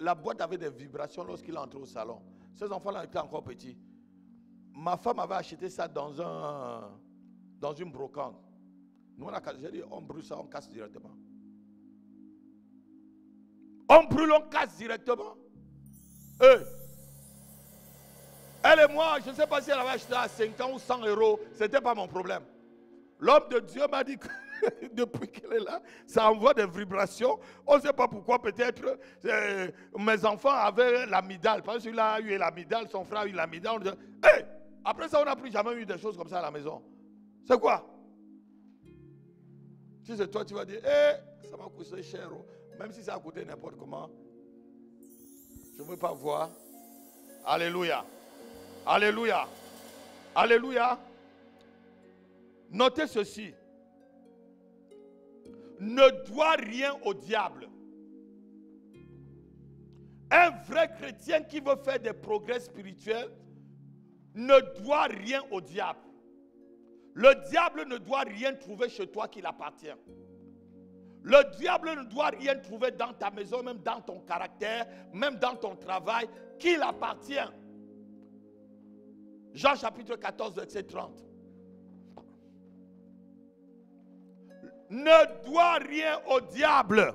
la boîte avait des vibrations lorsqu'il est entré au salon. Ces enfants-là étaient encore petits. Ma femme avait acheté ça dans une brocante. Nous, j'ai dit, on brûle ça, on casse directement. On brûle, on casse directement. Elle et moi, je ne sais pas si elle avait acheté à 50 ou 100 euros, ce n'était pas mon problème. L'homme de Dieu m'a dit que depuis qu'elle est là, ça envoie des vibrations. On ne sait pas pourquoi, peut-être mes enfants avaient l'amygdale. Parce que celui-là a eu l'amygdale, son frère a eu l'amygdale. On dit, hey! Après ça, on n'a plus jamais eu des choses comme ça à la maison. C'est quoi? Si c'est toi, tu vas dire, ça m'a coûté cher. Même si ça a coûté n'importe comment. Je ne veux pas voir. Alléluia. Alléluia. Alléluia. Notez ceci. Ne dois rien au diable. Un vrai chrétien qui veut faire des progrès spirituels ne doit rien au diable. Le diable ne doit rien trouver chez toi qui l'appartient. Le diable ne doit rien trouver dans ta maison, même dans ton caractère, même dans ton travail, qui l'appartient. Jean chapitre 14, verset 30. Ne dois rien au diable.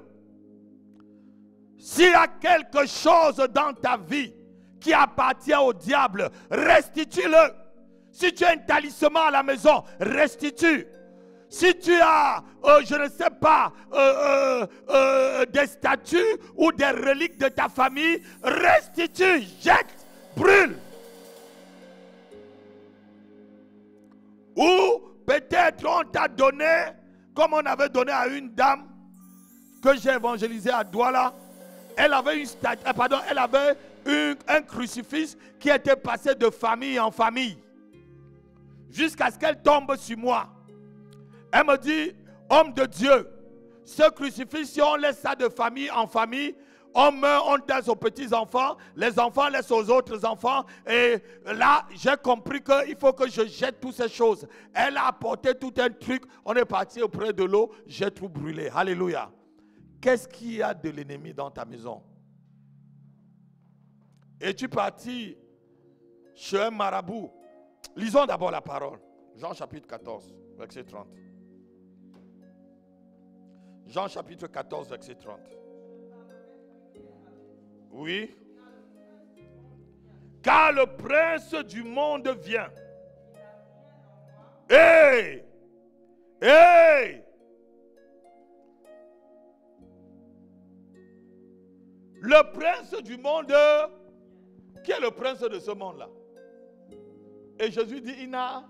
S'il y a quelque chose dans ta vie qui appartient au diable, restitue-le. Si tu as un talisman à la maison, restitue. Si tu as, je ne sais pas, des statues ou des reliques de ta famille, restitue, jette, brûle. Ou peut-être on t'a donné, comme on avait donné à une dame que j'ai évangélisée à Douala, elle avait un crucifix qui était passé de famille en famille jusqu'à ce qu'elle tombe sur moi. Elle me dit, homme de Dieu, ce crucifix, si on laisse ça de famille en famille, on meurt, on laisse aux petits-enfants, les enfants laissent aux autres enfants. Et là, j'ai compris qu'il faut que je jette toutes ces choses. Elle a apporté tout un truc, on est parti auprès de l'eau, j'ai tout brûlé. Alléluia. Qu'est-ce qu'il y a de l'ennemi dans ta maison? Es-tu parti chez un marabout? Lisons d'abord la parole. Jean chapitre 14, verset 30. Jean chapitre 14, verset 30. Oui. Car le prince du monde vient. Hey! Hey! Le prince du monde, qui est le prince de ce monde-là? Et Jésus dit, Ina,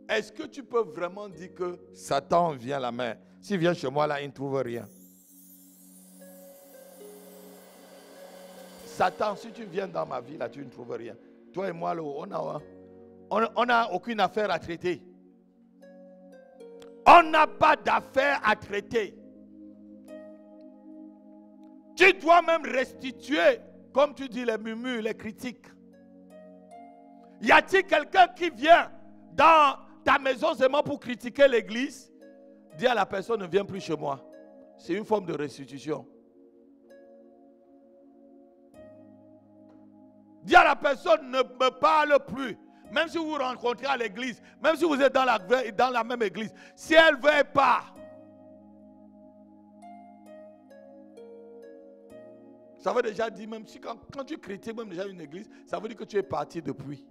est-ce que tu peux vraiment dire que Satan vient la main? S'il vient chez moi là, il ne trouve rien. Satan, si tu viens dans ma vie là, tu ne trouves rien. Toi et moi, là, on n'a aucune affaire à traiter. On n'a pas d'affaire à traiter. Tu dois même restituer, comme tu dis, les murmures, les critiques. Y a-t-il quelqu'un qui vient dans ta maison seulement pour critiquer l'église? Dis à la personne, ne viens plus chez moi. C'est une forme de restitution. Dis à la personne, ne me parle plus. Même si vous vous rencontrez à l'église, même si vous êtes dans la même église, si elle ne veut pas, ça veut déjà dire, même si quand tu critiques même déjà une église, ça veut dire que tu es parti depuis.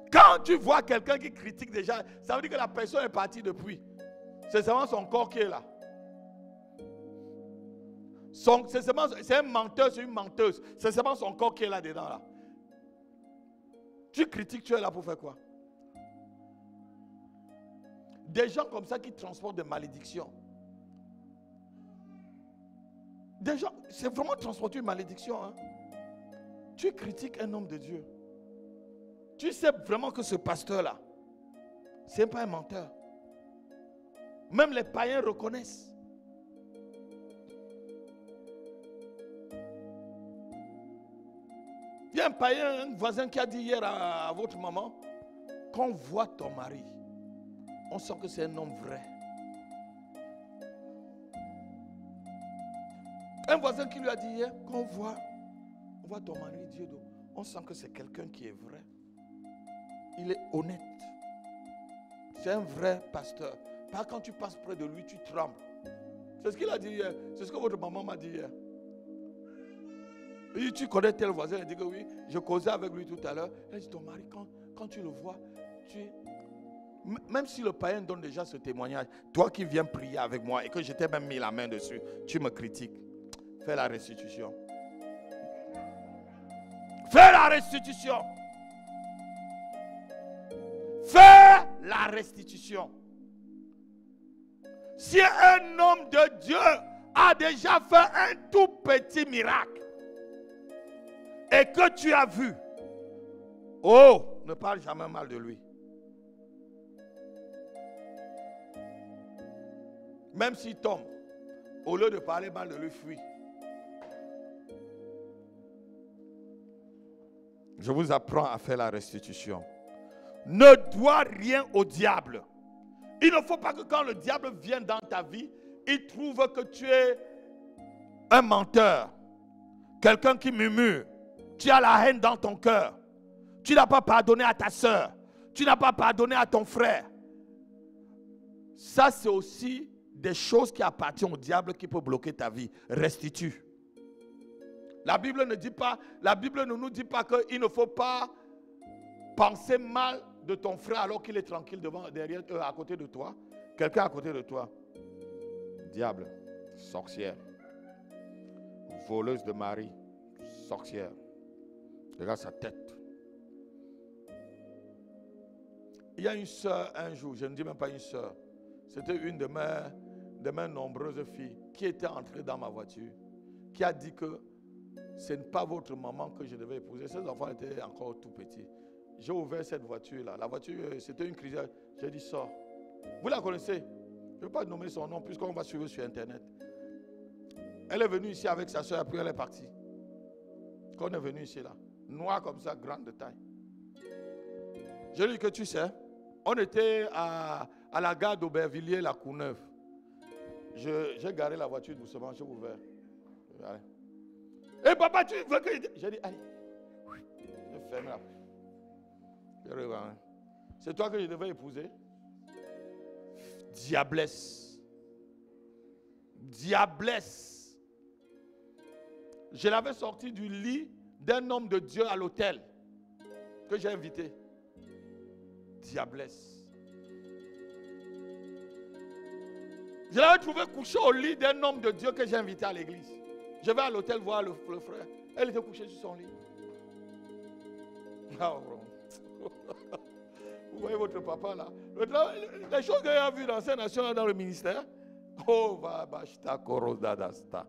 Quand tu vois quelqu'un qui critique déjà, ça veut dire que la personne est partie depuis. C'est seulement son corps qui est là. C'est un menteur, c'est une menteuse. C'est seulement son corps qui est là-dedans. Là. Tu critiques, tu es là pour faire quoi? Des gens comme ça qui transportent des malédictions. Des gens, c'est vraiment transporter une malédiction. Hein? Tu critiques un homme de Dieu. Tu sais vraiment que ce pasteur-là, ce n'est pas un menteur. Même les païens reconnaissent. Il y a un païen, un voisin qui a dit hier à votre maman, quand on voit ton mari, on sent que c'est un homme vrai. Un voisin qui lui a dit hier, quand on voit ton mari, Dieu, on sent que c'est quelqu'un qui est vrai. Il est honnête. C'est un vrai pasteur. Pas quand tu passes près de lui, tu trembles. C'est ce qu'il a dit hier. C'est ce que votre maman m'a dit hier. Et tu connais tel voisin, elle dit que oui, je causais avec lui tout à l'heure. Elle dit, ton mari, quand tu le vois, même si le païen donne déjà ce témoignage, toi qui viens prier avec moi et que je t'ai même mis la main dessus, tu me critiques. Fais la restitution. Fais la restitution. Fais la restitution. Si un homme de Dieu a déjà fait un tout petit miracle et que tu as vu, oh, ne parle jamais mal de lui. Même s'il tombe, au lieu de parler mal de lui, fuis. Je vous apprends à faire la restitution. Ne dois rien au diable. Il ne faut pas que quand le diable vient dans ta vie, il trouve que tu es un menteur, quelqu'un qui murmure. Tu as la haine dans ton cœur. Tu n'as pas pardonné à ta soeur. Tu n'as pas pardonné à ton frère. Ça, c'est aussi des choses qui appartiennent au diable qui peuvent bloquer ta vie. Restitue. La Bible ne nous dit pas qu'il ne faut pas penser mal de ton frère alors qu'il est tranquille derrière, à côté de toi. Quelqu'un à côté de toi. Diable, sorcière, voleuse de mari, sorcière. Regarde sa tête. Il y a une soeur un jour, je ne dis même pas une soeur, c'était une de mes nombreuses filles qui était entrée dans ma voiture, qui a dit que ce n'est pas votre maman que je devais épouser. Ces enfants étaient encore tout petits. J'ai ouvert cette voiture-là. La voiture, c'était une crise. J'ai dit, sors. Vous la connaissez? Je ne vais pas nommer son nom puisqu'on va suivre sur Internet. Elle est venue ici avec sa soeur, puis elle est partie. Quand on est venu ici, là, noire comme ça, grande de taille. Je lui ai dit que tu sais, on était à la gare d'Aubervilliers, la Courneuve. J'ai garé la voiture doucement, j'ai ouvert. Allez. Et papa, tu veux que... J'ai dit, allez. J'ai fermé la porte. C'est toi que je devais épouser? Diablesse. Diablesse. Je l'avais sorti du lit d'un homme de Dieu à l'hôtel que j'ai invité. Diablesse. Je l'avais trouvé couché au lit d'un homme de Dieu que j'ai invité à l'église. Je vais à l'hôtel voir le frère. Elle était couchée sur son lit. Oh, vous voyez votre papa là. Les choses qu'il a vues dans ces nations dans le ministère. Oh, va, korodadasta.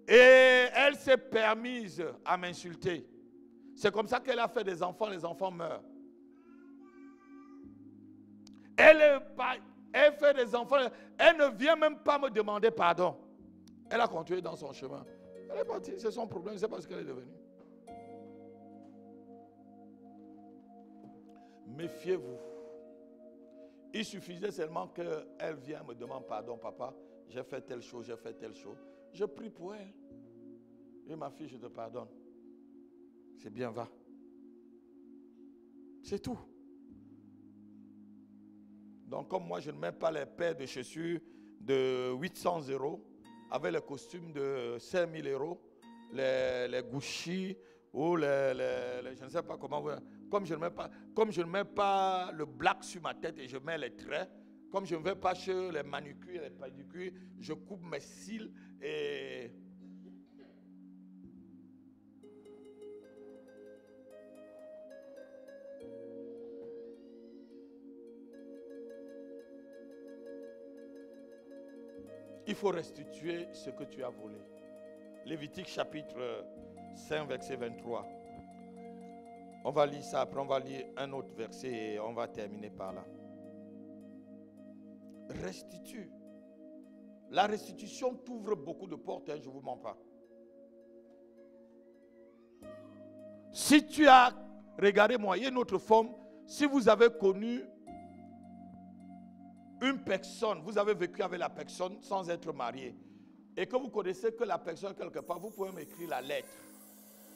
Et elle s'est permise à m'insulter. C'est comme ça qu'elle a fait des enfants, les enfants meurent. Elle fait des enfants, elle ne vient même pas me demander pardon. Elle a continué dans son chemin. Elle est partie, c'est son problème, je ne sais pas ce qu'elle est devenue. Méfiez-vous. Il suffisait seulement qu'elle vienne me demander pardon, papa, j'ai fait telle chose, j'ai fait telle chose. Je prie pour elle. Et ma fille, je te pardonne. C'est bien, va. C'est tout. Donc, comme moi, je ne mets pas les paires de chaussures de 800 € avec les costumes de 5000 €, les Gucci ou je ne sais pas comment. Comme je ne mets pas le black sur ma tête et je mets les traits, comme je ne vais pas chez les manucures et les pédicures, je coupe mes cils et... Il faut restituer ce que tu as volé. Lévitique chapitre 5, verset 23. On va lire ça, après on va lire un autre verset et on va terminer par là. Restitue. La restitution t'ouvre beaucoup de portes, hein, je ne vous mens pas. Si tu as, regardez-moi, il y a une autre forme. Si vous avez connu une personne, vous avez vécu avec la personne sans être marié, et que vous connaissez que la personne quelque part, vous pouvez m'écrire la lettre,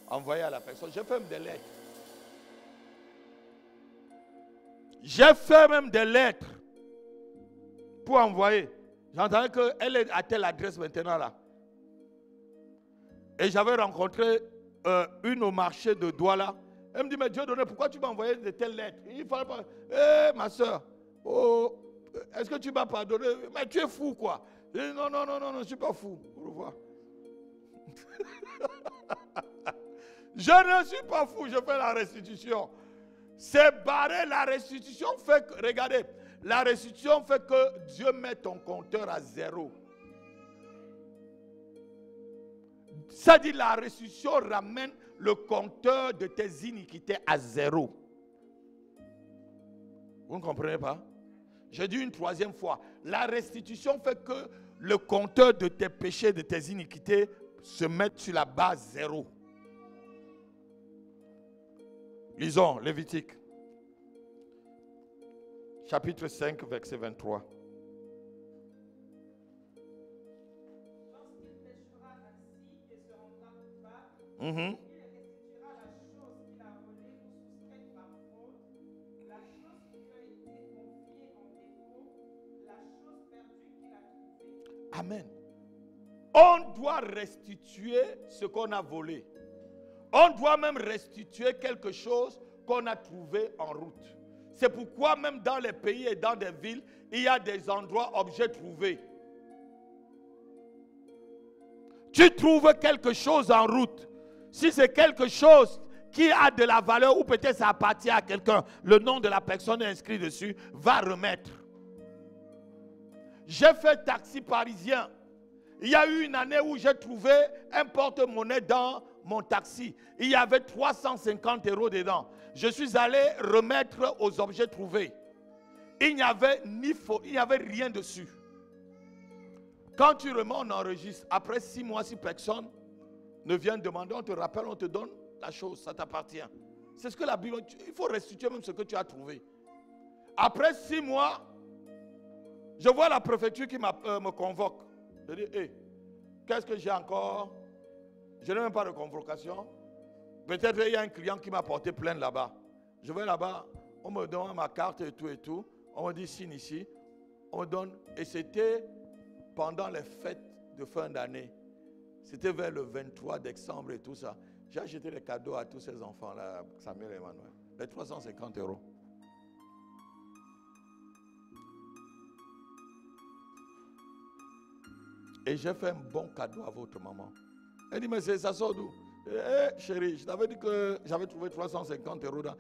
envoyer à la personne. J'ai fait même des lettres. J'ai fait même des lettres pour envoyer. J'entendais qu'elle est à telle adresse maintenant là. Et j'avais rencontré une au marché de Douala. Elle me dit, mais Dieu donné, pourquoi tu m'as envoyé de telles lettres? Il fallait pas. Ma soeur, oh, est-ce que tu m'as pardonné? Mais tu es fou quoi. Je dis, non, je ne suis pas fou. Au revoir. Je ne suis pas fou, je fais la restitution. C'est barré, la restitution fait que, regardez, la restitution fait que Dieu met ton compteur à 0. Ça dit, la restitution ramène le compteur de tes iniquités à 0. Vous ne comprenez pas? Je dis une troisième fois, la restitution fait que le compteur de tes péchés, de tes iniquités se mette sur la base 0. Lisons Lévitique, chapitre 5, verset 23.
Lorsqu'il péchera ainsi et se rendra coupable, il restituera la chose qu'il a volée ou soustraite par faute, la chose qui lui a été confiée en défaut, la chose perdue qu'il a trouvée.
Amen. On doit restituer ce qu'on a volé. On doit même restituer quelque chose qu'on a trouvé en route. C'est pourquoi même dans les pays et dans des villes, il y a des endroits objets trouvés. Tu trouves quelque chose en route. Si c'est quelque chose qui a de la valeur ou peut-être ça appartient à quelqu'un, le nom de la personne est inscrit dessus, va remettre. J'ai fait taxi parisien. Il y a eu une année où j'ai trouvé un porte-monnaie dans mon taxi. Il y avait 350 € dedans. Je suis allé remettre aux objets trouvés. Il n'y avait rien dessus. Quand tu remets, on enregistre. Après 6 mois, si personne ne vient demander, on te rappelle, on te donne la chose, ça t'appartient. C'est ce que la Bible dit. Il faut restituer même ce que tu as trouvé. Après 6 mois, je vois la préfecture qui me convoque. Je dis, hey, qu'est-ce que j'ai encore? Je n'ai même pas de convocation. Peut-être il y a un client qui m'a porté plainte là-bas. Je vais là-bas, on me donne ma carte et tout. On me dit, signe ici. On me donne, et c'était pendant les fêtes de fin d'année. C'était vers le 23 décembre et tout ça. J'ai acheté les cadeaux à tous ces enfants-là, Samuel et Emmanuel. Les 350 €. Et j'ai fait un bon cadeau à votre maman. Elle dit, mais ça sort d'où? Eh, chérie, je t'avais dit que j'avais trouvé 350 € dans...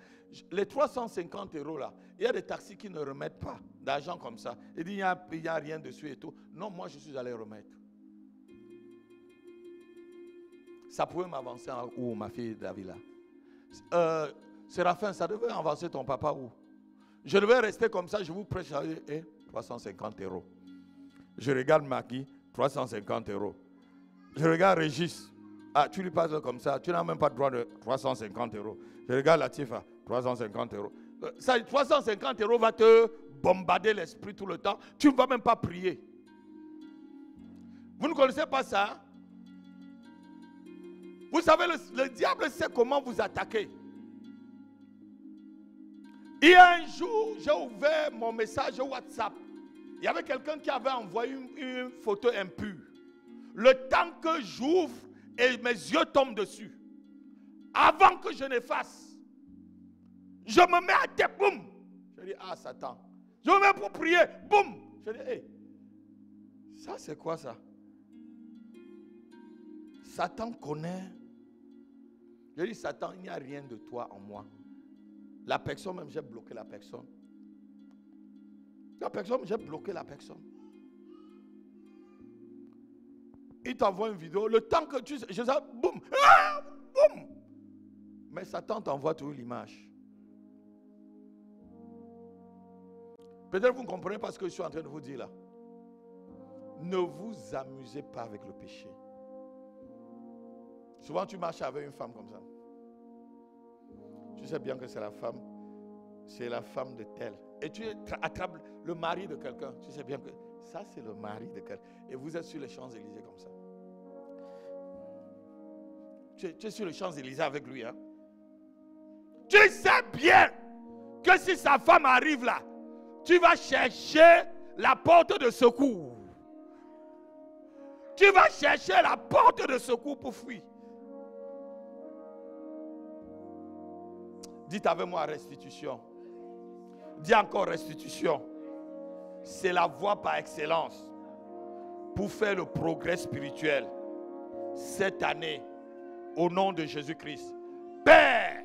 Les 350 € là, il y a des taxis qui ne remettent pas d'argent comme ça. Il dit, il n'y a rien dessus et tout. Non, moi je suis allé remettre. Ça pouvait m'avancer où, ma fille Davila? Séraphin, ça devait avancer ton papa où? Je devais rester comme ça, je vous prêche, 350 €. Je regarde Maggie, 350 €. Je regarde Régis. Ah, tu lui parles comme ça, tu n'as même pas le droit de 350 €. Je regarde Latifa, 350 €. Ça, 350 € va te bombarder l'esprit tout le temps. Tu ne vas même pas prier. Vous ne connaissez pas ça? Vous savez, le diable sait comment vous attaquer. Il y a un jour, j'ai ouvert mon message WhatsApp. Il y avait quelqu'un qui avait envoyé une photo impure. Le temps que j'ouvre et mes yeux tombent dessus, avant que je n'efface, je me mets à terre, boum. Je dis, ah Satan. Je me mets pour prier, boum. Je dis, hey, ça c'est quoi ça? Satan connaît. Je dis, Satan, il n'y a rien de toi en moi. La personne même, j'ai bloqué la personne. La personne, j'ai bloqué la personne. Il t'envoie une vidéo, le temps que tu... Je sais, boum, ah, boum. Mais Satan t'envoie toujours l'image. Peut-être que vous ne comprenez pas ce que je suis en train de vous dire là. Ne vous amusez pas avec le péché. Souvent tu marches avec une femme comme ça. Tu sais bien que c'est la femme de tel. Et tu attrapes le mari de quelqu'un. Tu sais bien que ça c'est le mari de quelqu'un. Et vous êtes sur les Champs-Élysées comme ça. Tu es sur les Champs-Élysées avec lui. Hein? Tu sais bien que si sa femme arrive là, tu vas chercher la porte de secours. Tu vas chercher la porte de secours pour fuir. Dites avec moi restitution. Dis encore restitution. C'est la voie par excellence pour faire le progrès spirituel cette année au nom de Jésus-Christ. Père,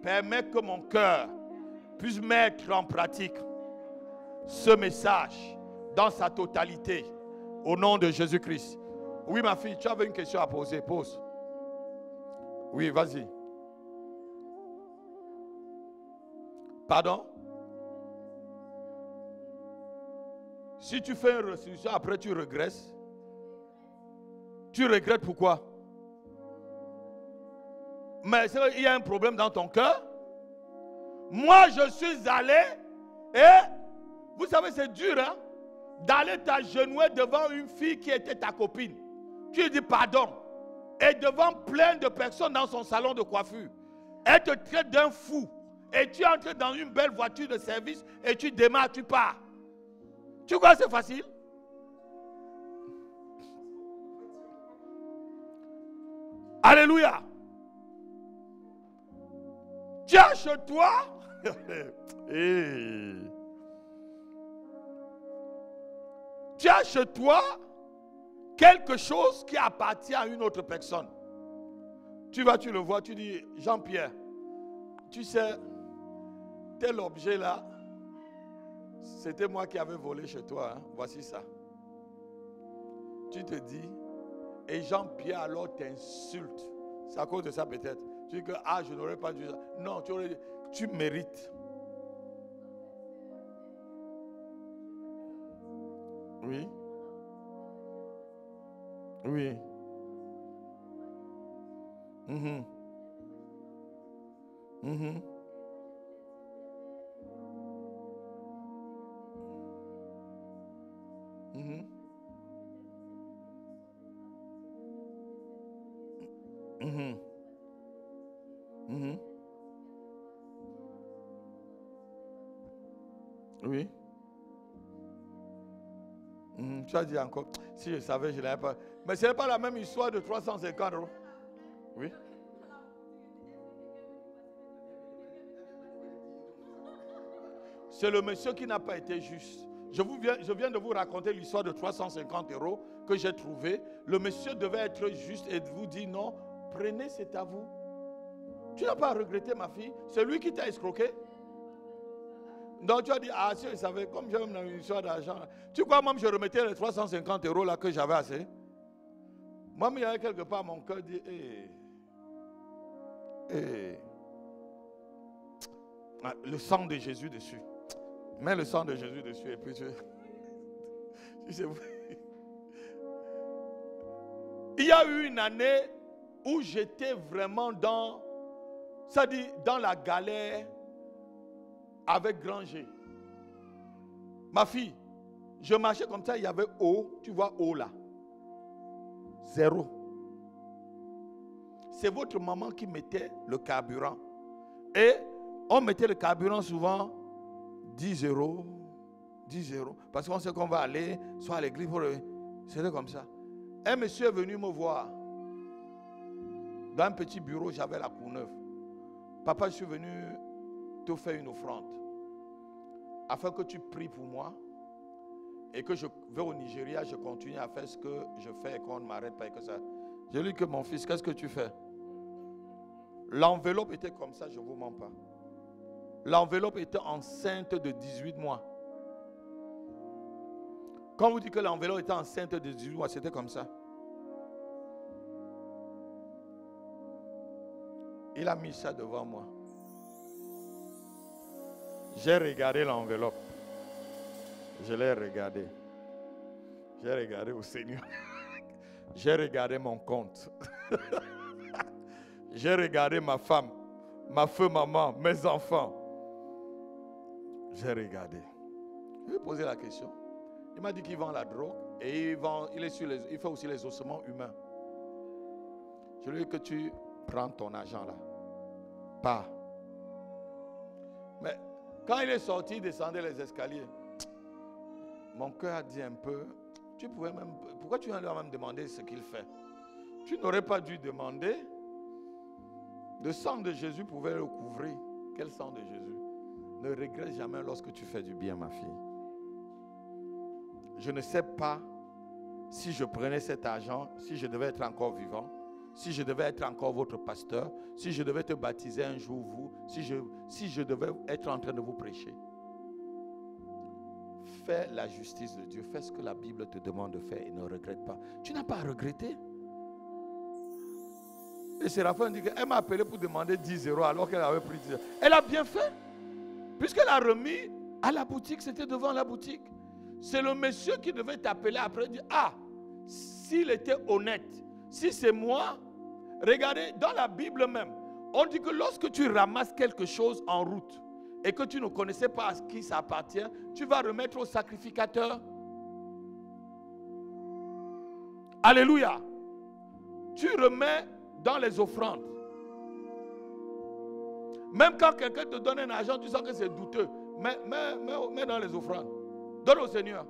permets que mon cœur puisse mettre en pratique ce message dans sa totalité au nom de Jésus-Christ. Oui, ma fille, tu avais une question à poser. Pose. Oui, vas-y. Pardon? Si tu fais une restitution, après tu regrettes. Tu regrettes pourquoi? Mais il y a un problème dans ton cœur. Moi, je suis allé et vous savez, c'est dur, hein? D'aller t'agenouiller devant une fille qui était ta copine. Tu lui dis pardon. Et devant plein de personnes dans son salon de coiffure. Elle te traite d'un fou. Et tu entres dans une belle voiture de service et tu démarres, tu pars. Tu crois que c'est facile? Alléluia. Tu as chez toi tu as chez toi quelque chose qui appartient à une autre personne. Tu vas, tu le vois, tu dis, Jean-Pierre, tu sais, tel objet là, c'était moi qui avais volé chez toi. Hein? Voici ça. Tu te dis, et Jean-Pierre alors t'insulte. C'est à cause de ça peut-être. Tu dis que, ah, je n'aurais pas dû ça. Non, tu mérites. Oui. Oui. Mhm. Mhm. Mhm. Mhm. Mhm. Oui. Tu as dit encore, si je savais, je ne l'avais pas. Mais ce n'est pas la même histoire de 350 €. Oui. C'est le monsieur qui n'a pas été juste. Je viens de vous raconter l'histoire de 350 € que j'ai trouvé. Le monsieur devait être juste et vous dire non, prenez, c'est à vous. Tu n'as pas regretté, ma fille. C'est lui qui t'a escroqué. Donc tu as dit, ah si je savais, comme j'ai une histoire d'argent. Tu crois même je remettais les 350 € là que j'avais assez. Moi, il y avait quelque part mon cœur dit, le sang de Jésus dessus. Mets le sang de Jésus dessus et puis Il y a eu une année où j'étais vraiment dans la galère avec grand G. Ma fille, je marchais comme ça, il y avait eau, tu vois eau là. 0. C'est votre maman qui mettait le carburant. Et on mettait le carburant souvent 10 €. 10 €. Parce qu'on sait qu'on va aller soit à l'église. C'était comme ça. Un monsieur est venu me voir. Dans un petit bureau, j'avais la Courneuve. Papa, je suis venu te faire une offrande. Afin que tu pries pour moi. Et que je vais au Nigeria, je continue à faire ce que je fais et qu'on ne m'arrête pas. Et que ça. J'ai dit que mon fils, qu'est-ce que tu fais? L'enveloppe était comme ça, je ne vous mens pas. L'enveloppe était enceinte de 18 mois. Quand vous dites que l'enveloppe était enceinte de 18 mois, c'était comme ça. Il a mis ça devant moi. J'ai regardé l'enveloppe. Je l'ai regardé. J'ai regardé au Seigneur. J'ai regardé mon compte. J'ai regardé ma femme, ma feu maman, mes enfants. J'ai regardé. Je lui ai posé la question. Il m'a dit qu'il vend la drogue et il fait aussi les ossements humains. Je lui ai dit que tu prends ton argent là. Pas. Mais quand il est sorti, il descendait les escaliers. Mon cœur a dit un peu, pourquoi tu lui as même demandé ce qu'il fait? Tu n'aurais pas dû demander. Le sang de Jésus pouvait le couvrir. Quel sang de Jésus? Ne regrette jamais lorsque tu fais du bien, ma fille. Je ne sais pas si je prenais cet argent, si je devais être encore vivant, si je devais être encore votre pasteur, si je devais te baptiser un jour, vous, si je devais être en train de vous prêcher. Fais la justice de Dieu, fais ce que la Bible te demande de faire et ne regrette pas. Tu n'as pas à regretter. Et Séraphin dit qu'elle m'a appelé pour demander 10 € alors qu'elle avait pris 10 €. Elle a bien fait. Puisqu'elle a remis à la boutique, c'était devant la boutique. C'est le monsieur qui devait t'appeler après et dire, ah, s'il était honnête, si c'est moi, regardez, dans la Bible même, on dit que lorsque tu ramasses quelque chose en route et que tu ne connaissais pas à qui ça appartient, tu vas remettre au sacrificateur. Alléluia. Tu remets dans les offrandes. Même quand quelqu'un te donne un argent, tu sens que c'est douteux. Mets dans les offrandes. Donne au Seigneur.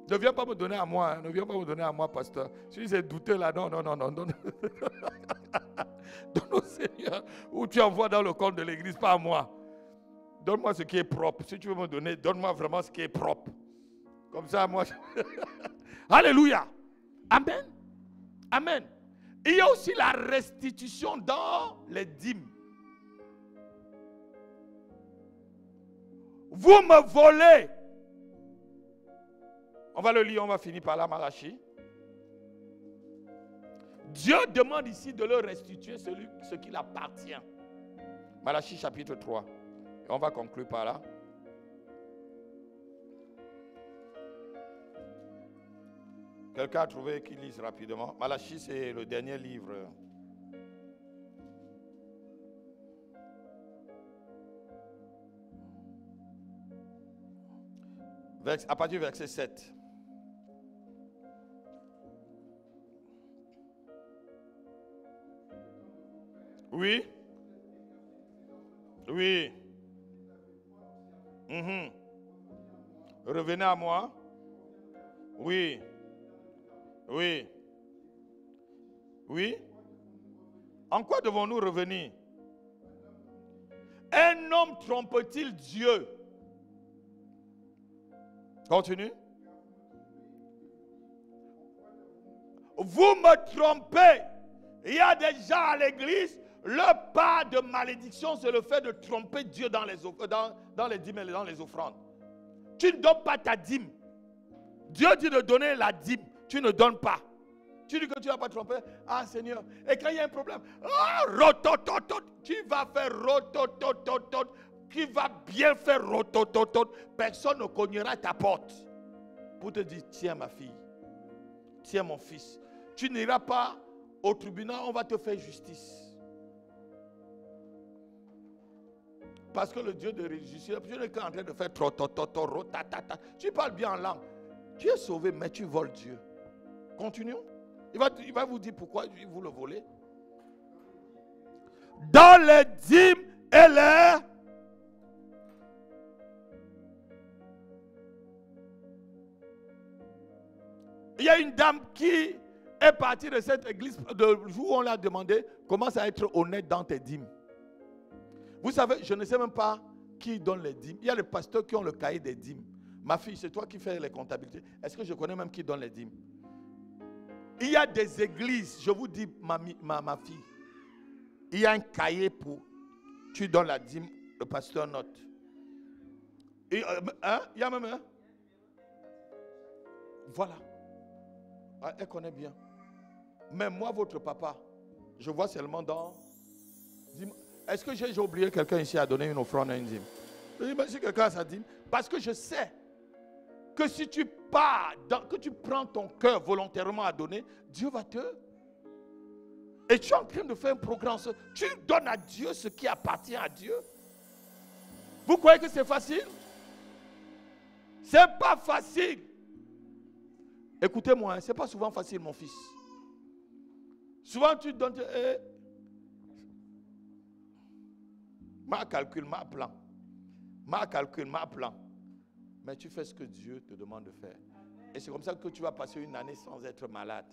Ne viens pas me donner à moi. Ne viens pas me donner à moi, pasteur. Si c'est douteux là, non. Donne au Seigneur. Ou tu envoies dans le compte de l'église, pas à moi. Donne-moi ce qui est propre. Si tu veux me donner, donne-moi vraiment ce qui est propre. Comme ça, moi. Alléluia. Amen. Amen. Il y a aussi la restitution dans les dîmes. Vous me volez. On va le lire, on va finir par là, Malachie. Dieu demande ici de leur restituer ce qui appartient. Malachie chapitre 3. Et on va conclure par là. Quelqu'un a trouvé qu'il lise rapidement. Malachie, c'est le dernier livre. À partir du verset 7. Oui. Oui. Revenez à moi. Oui. Oui. Oui. En quoi devons-nous revenir? Un homme trompe-t-il Dieu? Continue. Vous me trompez. Il y a des gens à l'église, leur part de malédiction, c'est le fait de tromper Dieu dans les dîmes et dans les offrandes. Tu ne donnes pas ta dîme. Dieu dit de donner la dîme. Tu ne donnes pas. Tu dis que tu ne vas pas tromper. Ah Seigneur. Et quand il y a un problème, tu vas faire rototototot. Tu vas bien faire rotototot. Personne ne cognera ta porte. Pour te dire, tiens ma fille. Tiens mon fils. Tu n'iras pas au tribunal, on va te faire justice. Parce que le Dieu de justice, tu n'es qu'en train de faire rotatata. Tu parles bien en langue. Tu es sauvé, mais tu voles Dieu. Continuons. Il va vous dire pourquoi vous le volez. Dans les dîmes et les... Il y a une dame qui est partie de cette église, où on l'a demandé, commence à être honnête dans tes dîmes. Vous savez, je ne sais même pas qui donne les dîmes. Il y a les pasteurs qui ont le cahier des dîmes. Ma fille, c'est toi qui fais les comptabilités. Est-ce que je connais même qui donne les dîmes? Il y a des églises, je vous dis, ma fille, il y a un cahier pour, tu donnes la dîme, le pasteur note. Et, il y a même un. Voilà. Elle connaît bien. Mais moi, votre papa, je vois seulement dans... Est-ce que j'ai oublié quelqu'un ici à donner une offrande à une dîme? Je dis, si quelqu'un a sa dîme, parce que je sais que si tu pars, que tu prends ton cœur volontairement à donner, Dieu va te... Et tu es en train de faire un programme. Tu donnes à Dieu ce qui appartient à Dieu. Vous croyez que c'est facile? C'est pas facile. Écoutez-moi, ce n'est pas souvent facile, mon fils. Souvent, tu donnes... Ma calcul, ma plan. Ma calcul, ma plan. Mais tu fais ce que Dieu te demande de faire. Et c'est comme ça que tu vas passer une année sans être malade.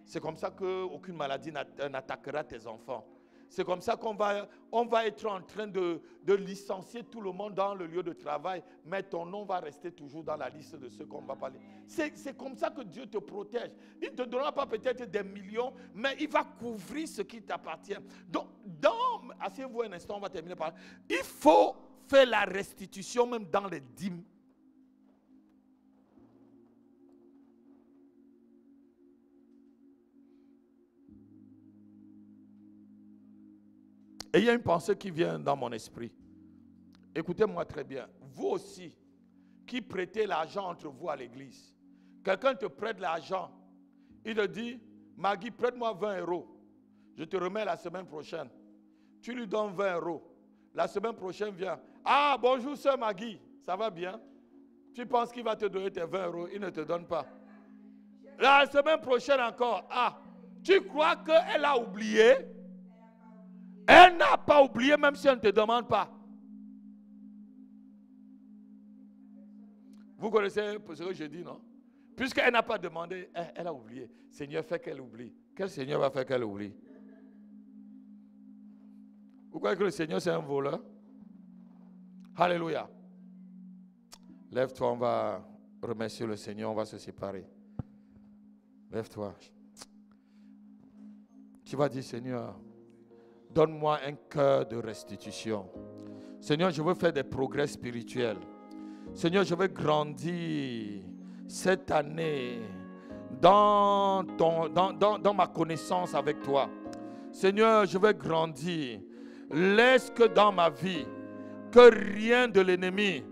C'est comme ça qu'aucune maladie n'attaquera tes enfants. C'est comme ça qu'on va être en train de licencier tout le monde dans le lieu de travail, mais ton nom va rester toujours dans la liste de ceux qu'on va parler. C'est comme ça que Dieu te protège. Il ne te donnera pas peut-être des millions, mais il va couvrir ce qui t'appartient. Donc, asseyez-vous un instant, on va terminer par là. Il faut faire la restitution même dans les dîmes. Et il y a une pensée qui vient dans mon esprit. Écoutez-moi très bien. Vous aussi, qui prêtez l'argent entre vous à l'église, quelqu'un te prête l'argent, il te dit, Maggie, prête-moi 20 €. Je te remets la semaine prochaine. Tu lui donnes 20 €. La semaine prochaine vient. Ah, bonjour, sœur Maggie, ça va bien? Tu penses qu'il va te donner tes 20 €, il ne te donne pas. La semaine prochaine encore. Ah, tu crois qu'elle a oublié? Elle n'a pas oublié même si elle ne te demande pas. Vous connaissez ce que je dis, non? Puisqu'elle n'a pas demandé, elle a oublié. Seigneur, fait qu'elle oublie. Quel Seigneur va faire qu'elle oublie? Vous croyez que le Seigneur c'est un voleur? Alléluia. Lève-toi, on va remercier le Seigneur, on va se séparer. Lève-toi. Tu vas dire, Seigneur, donne-moi un cœur de restitution. Seigneur, je veux faire des progrès spirituels. Seigneur, je veux grandir cette année dans ma connaissance avec toi. Seigneur, je veux grandir. Laisse que dans ma vie, que rien de l'ennemi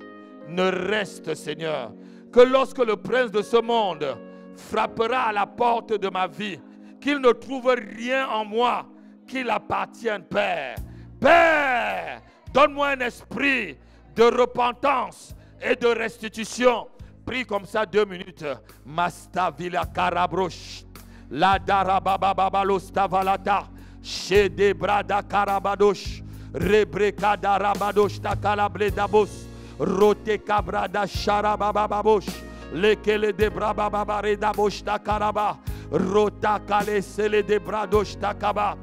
ne reste, Seigneur. Que lorsque le prince de ce monde frappera à la porte de ma vie, qu'il ne trouve rien en moi qu'il appartienne, Père. Père, donne-moi un esprit de repentance et de restitution. Prie comme ça 2 minutes. Masta vila karabrosh. La darabababalos tavalata. Shede brada karabadosh. Rebreka darabadosh takalabre dabos. Rote kabrada sharabababosh. Lekele de brabababare dabosh takaraba. Rota kale sele de bradosh takaba.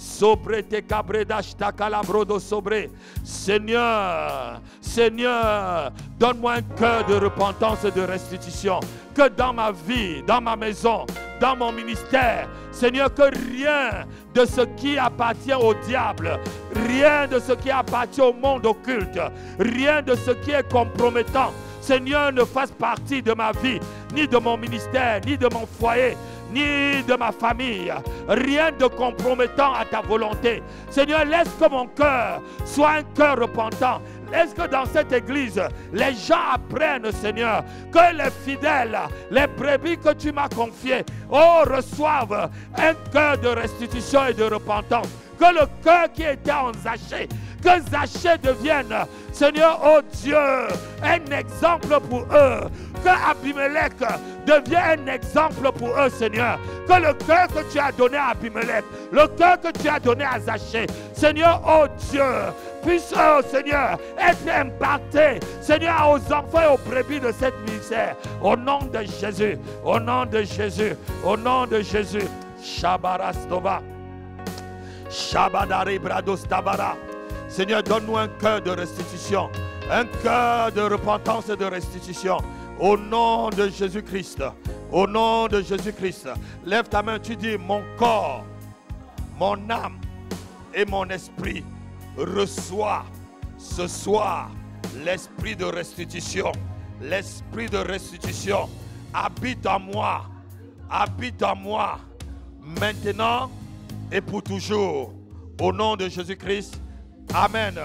Sobre te cabredash ta calabrodo sobre. Seigneur, Seigneur, donne-moi un cœur de repentance et de restitution. Que dans ma vie, dans ma maison, dans mon ministère, Seigneur, que rien de ce qui appartient au diable, rien de ce qui appartient au monde occulte, rien de ce qui est compromettant, Seigneur, ne fasse partie de ma vie, ni de mon ministère, ni de mon foyer, ni de ma famille. Rien de compromettant à ta volonté. Seigneur, laisse que mon cœur soit un cœur repentant. Laisse que dans cette église, les gens apprennent, Seigneur, que les fidèles, les brebis que tu m'as confiées, reçoivent un cœur de restitution et de repentance. Que le cœur qui était en Zachée, que Zachée devienne, Seigneur, oh Dieu, un exemple pour eux. Que Abimelech devienne un exemple pour eux, Seigneur. Que le cœur que tu as donné à Abimelech, le cœur que tu as donné à Zachée, Seigneur, oh Dieu, puisse, oh Seigneur, être imparté, Seigneur, aux enfants et aux brebis de cette misère. Au nom de Jésus, au nom de Jésus, au nom de Jésus. Shabarastova. Shabadari Bradostabara. Seigneur, donne-nous un cœur de restitution, un cœur de repentance et de restitution. Au nom de Jésus-Christ, au nom de Jésus-Christ, lève ta main, tu dis, mon corps, mon âme et mon esprit reçoit ce soir l'esprit de restitution. L'esprit de restitution habite en moi, maintenant et pour toujours. Au nom de Jésus-Christ, Amen.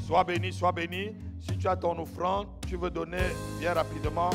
Sois béni, sois béni. Si tu as ton offrande, tu veux donner, viens rapidement.